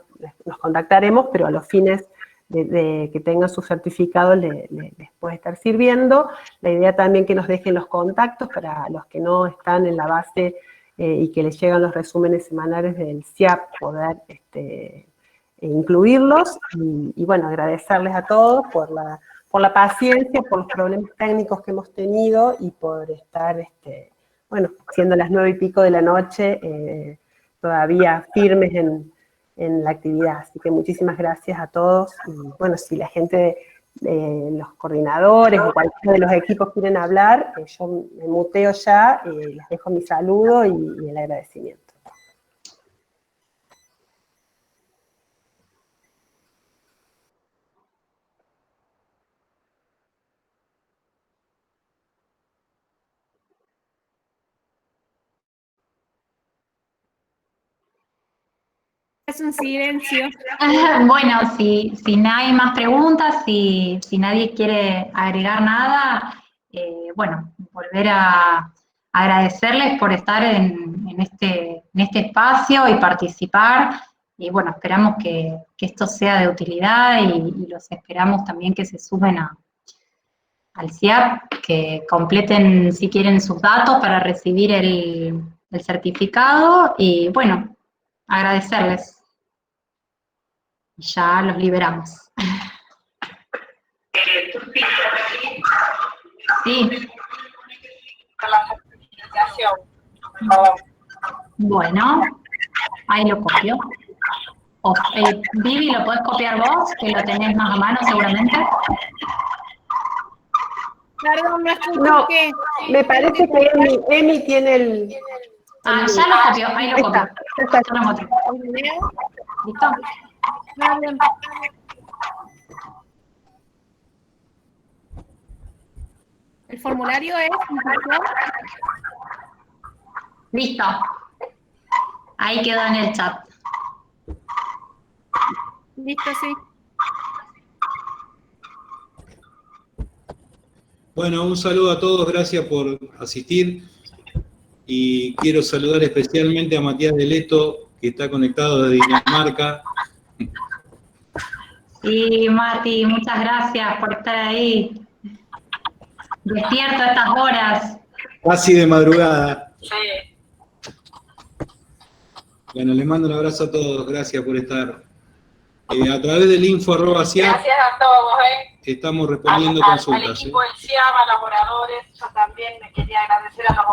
contactaremos, pero a los fines de que tengan su certificado les puede estar sirviendo. La idea también que nos dejen los contactos para los que no están en la base y que les llegan los resúmenes semanales del CIAP, poder incluirlos, y bueno, agradecerles a todos por la paciencia, por los problemas técnicos que hemos tenido y por estar, bueno, siendo las 9:00 de la noche, todavía firmes en la actividad. Así que muchísimas gracias a todos. Y bueno, si la gente, los coordinadores o cualquiera de los equipos quieren hablar, yo me muteo ya, les dejo mi saludo y el agradecimiento. Es un silencio. Bueno, si no hay más preguntas, si nadie quiere agregar nada, bueno, volver a agradecerles por estar en este espacio y participar. Y bueno, esperamos que esto sea de utilidad y los esperamos también que se sumen al CIAP, que completen si quieren sus datos para recibir el certificado y bueno, agradecerles. Ya los liberamos. Sí. La certificación, por favor. Bueno, ahí lo copio. Vivi, ¿lo podés copiar vos? Que lo tenés más a mano seguramente. Perdón, no escucho No, qué. me parece que Emi tiene el... Ah, ya lo copió, ahí lo copio. Está. Ya lo encontré. ¿El video? ¿Listo? No, bien. ¿El formulario es inclusión? Listo. Ahí quedó en el chat. Listo, sí. Bueno, un saludo a todos, gracias por asistir. Y quiero saludar especialmente a Matías de Leto, que está conectado de Dinamarca. Sí, Mati, muchas gracias por estar ahí. Despierto a estas horas. Casi de madrugada. Sí. Bueno, les mando un abrazo a todos, gracias por estar. A través del info@ciap Gracias a todos, estamos respondiendo al consultas. equipo del CIAP, a los oradores. Yo también me quería agradecer a los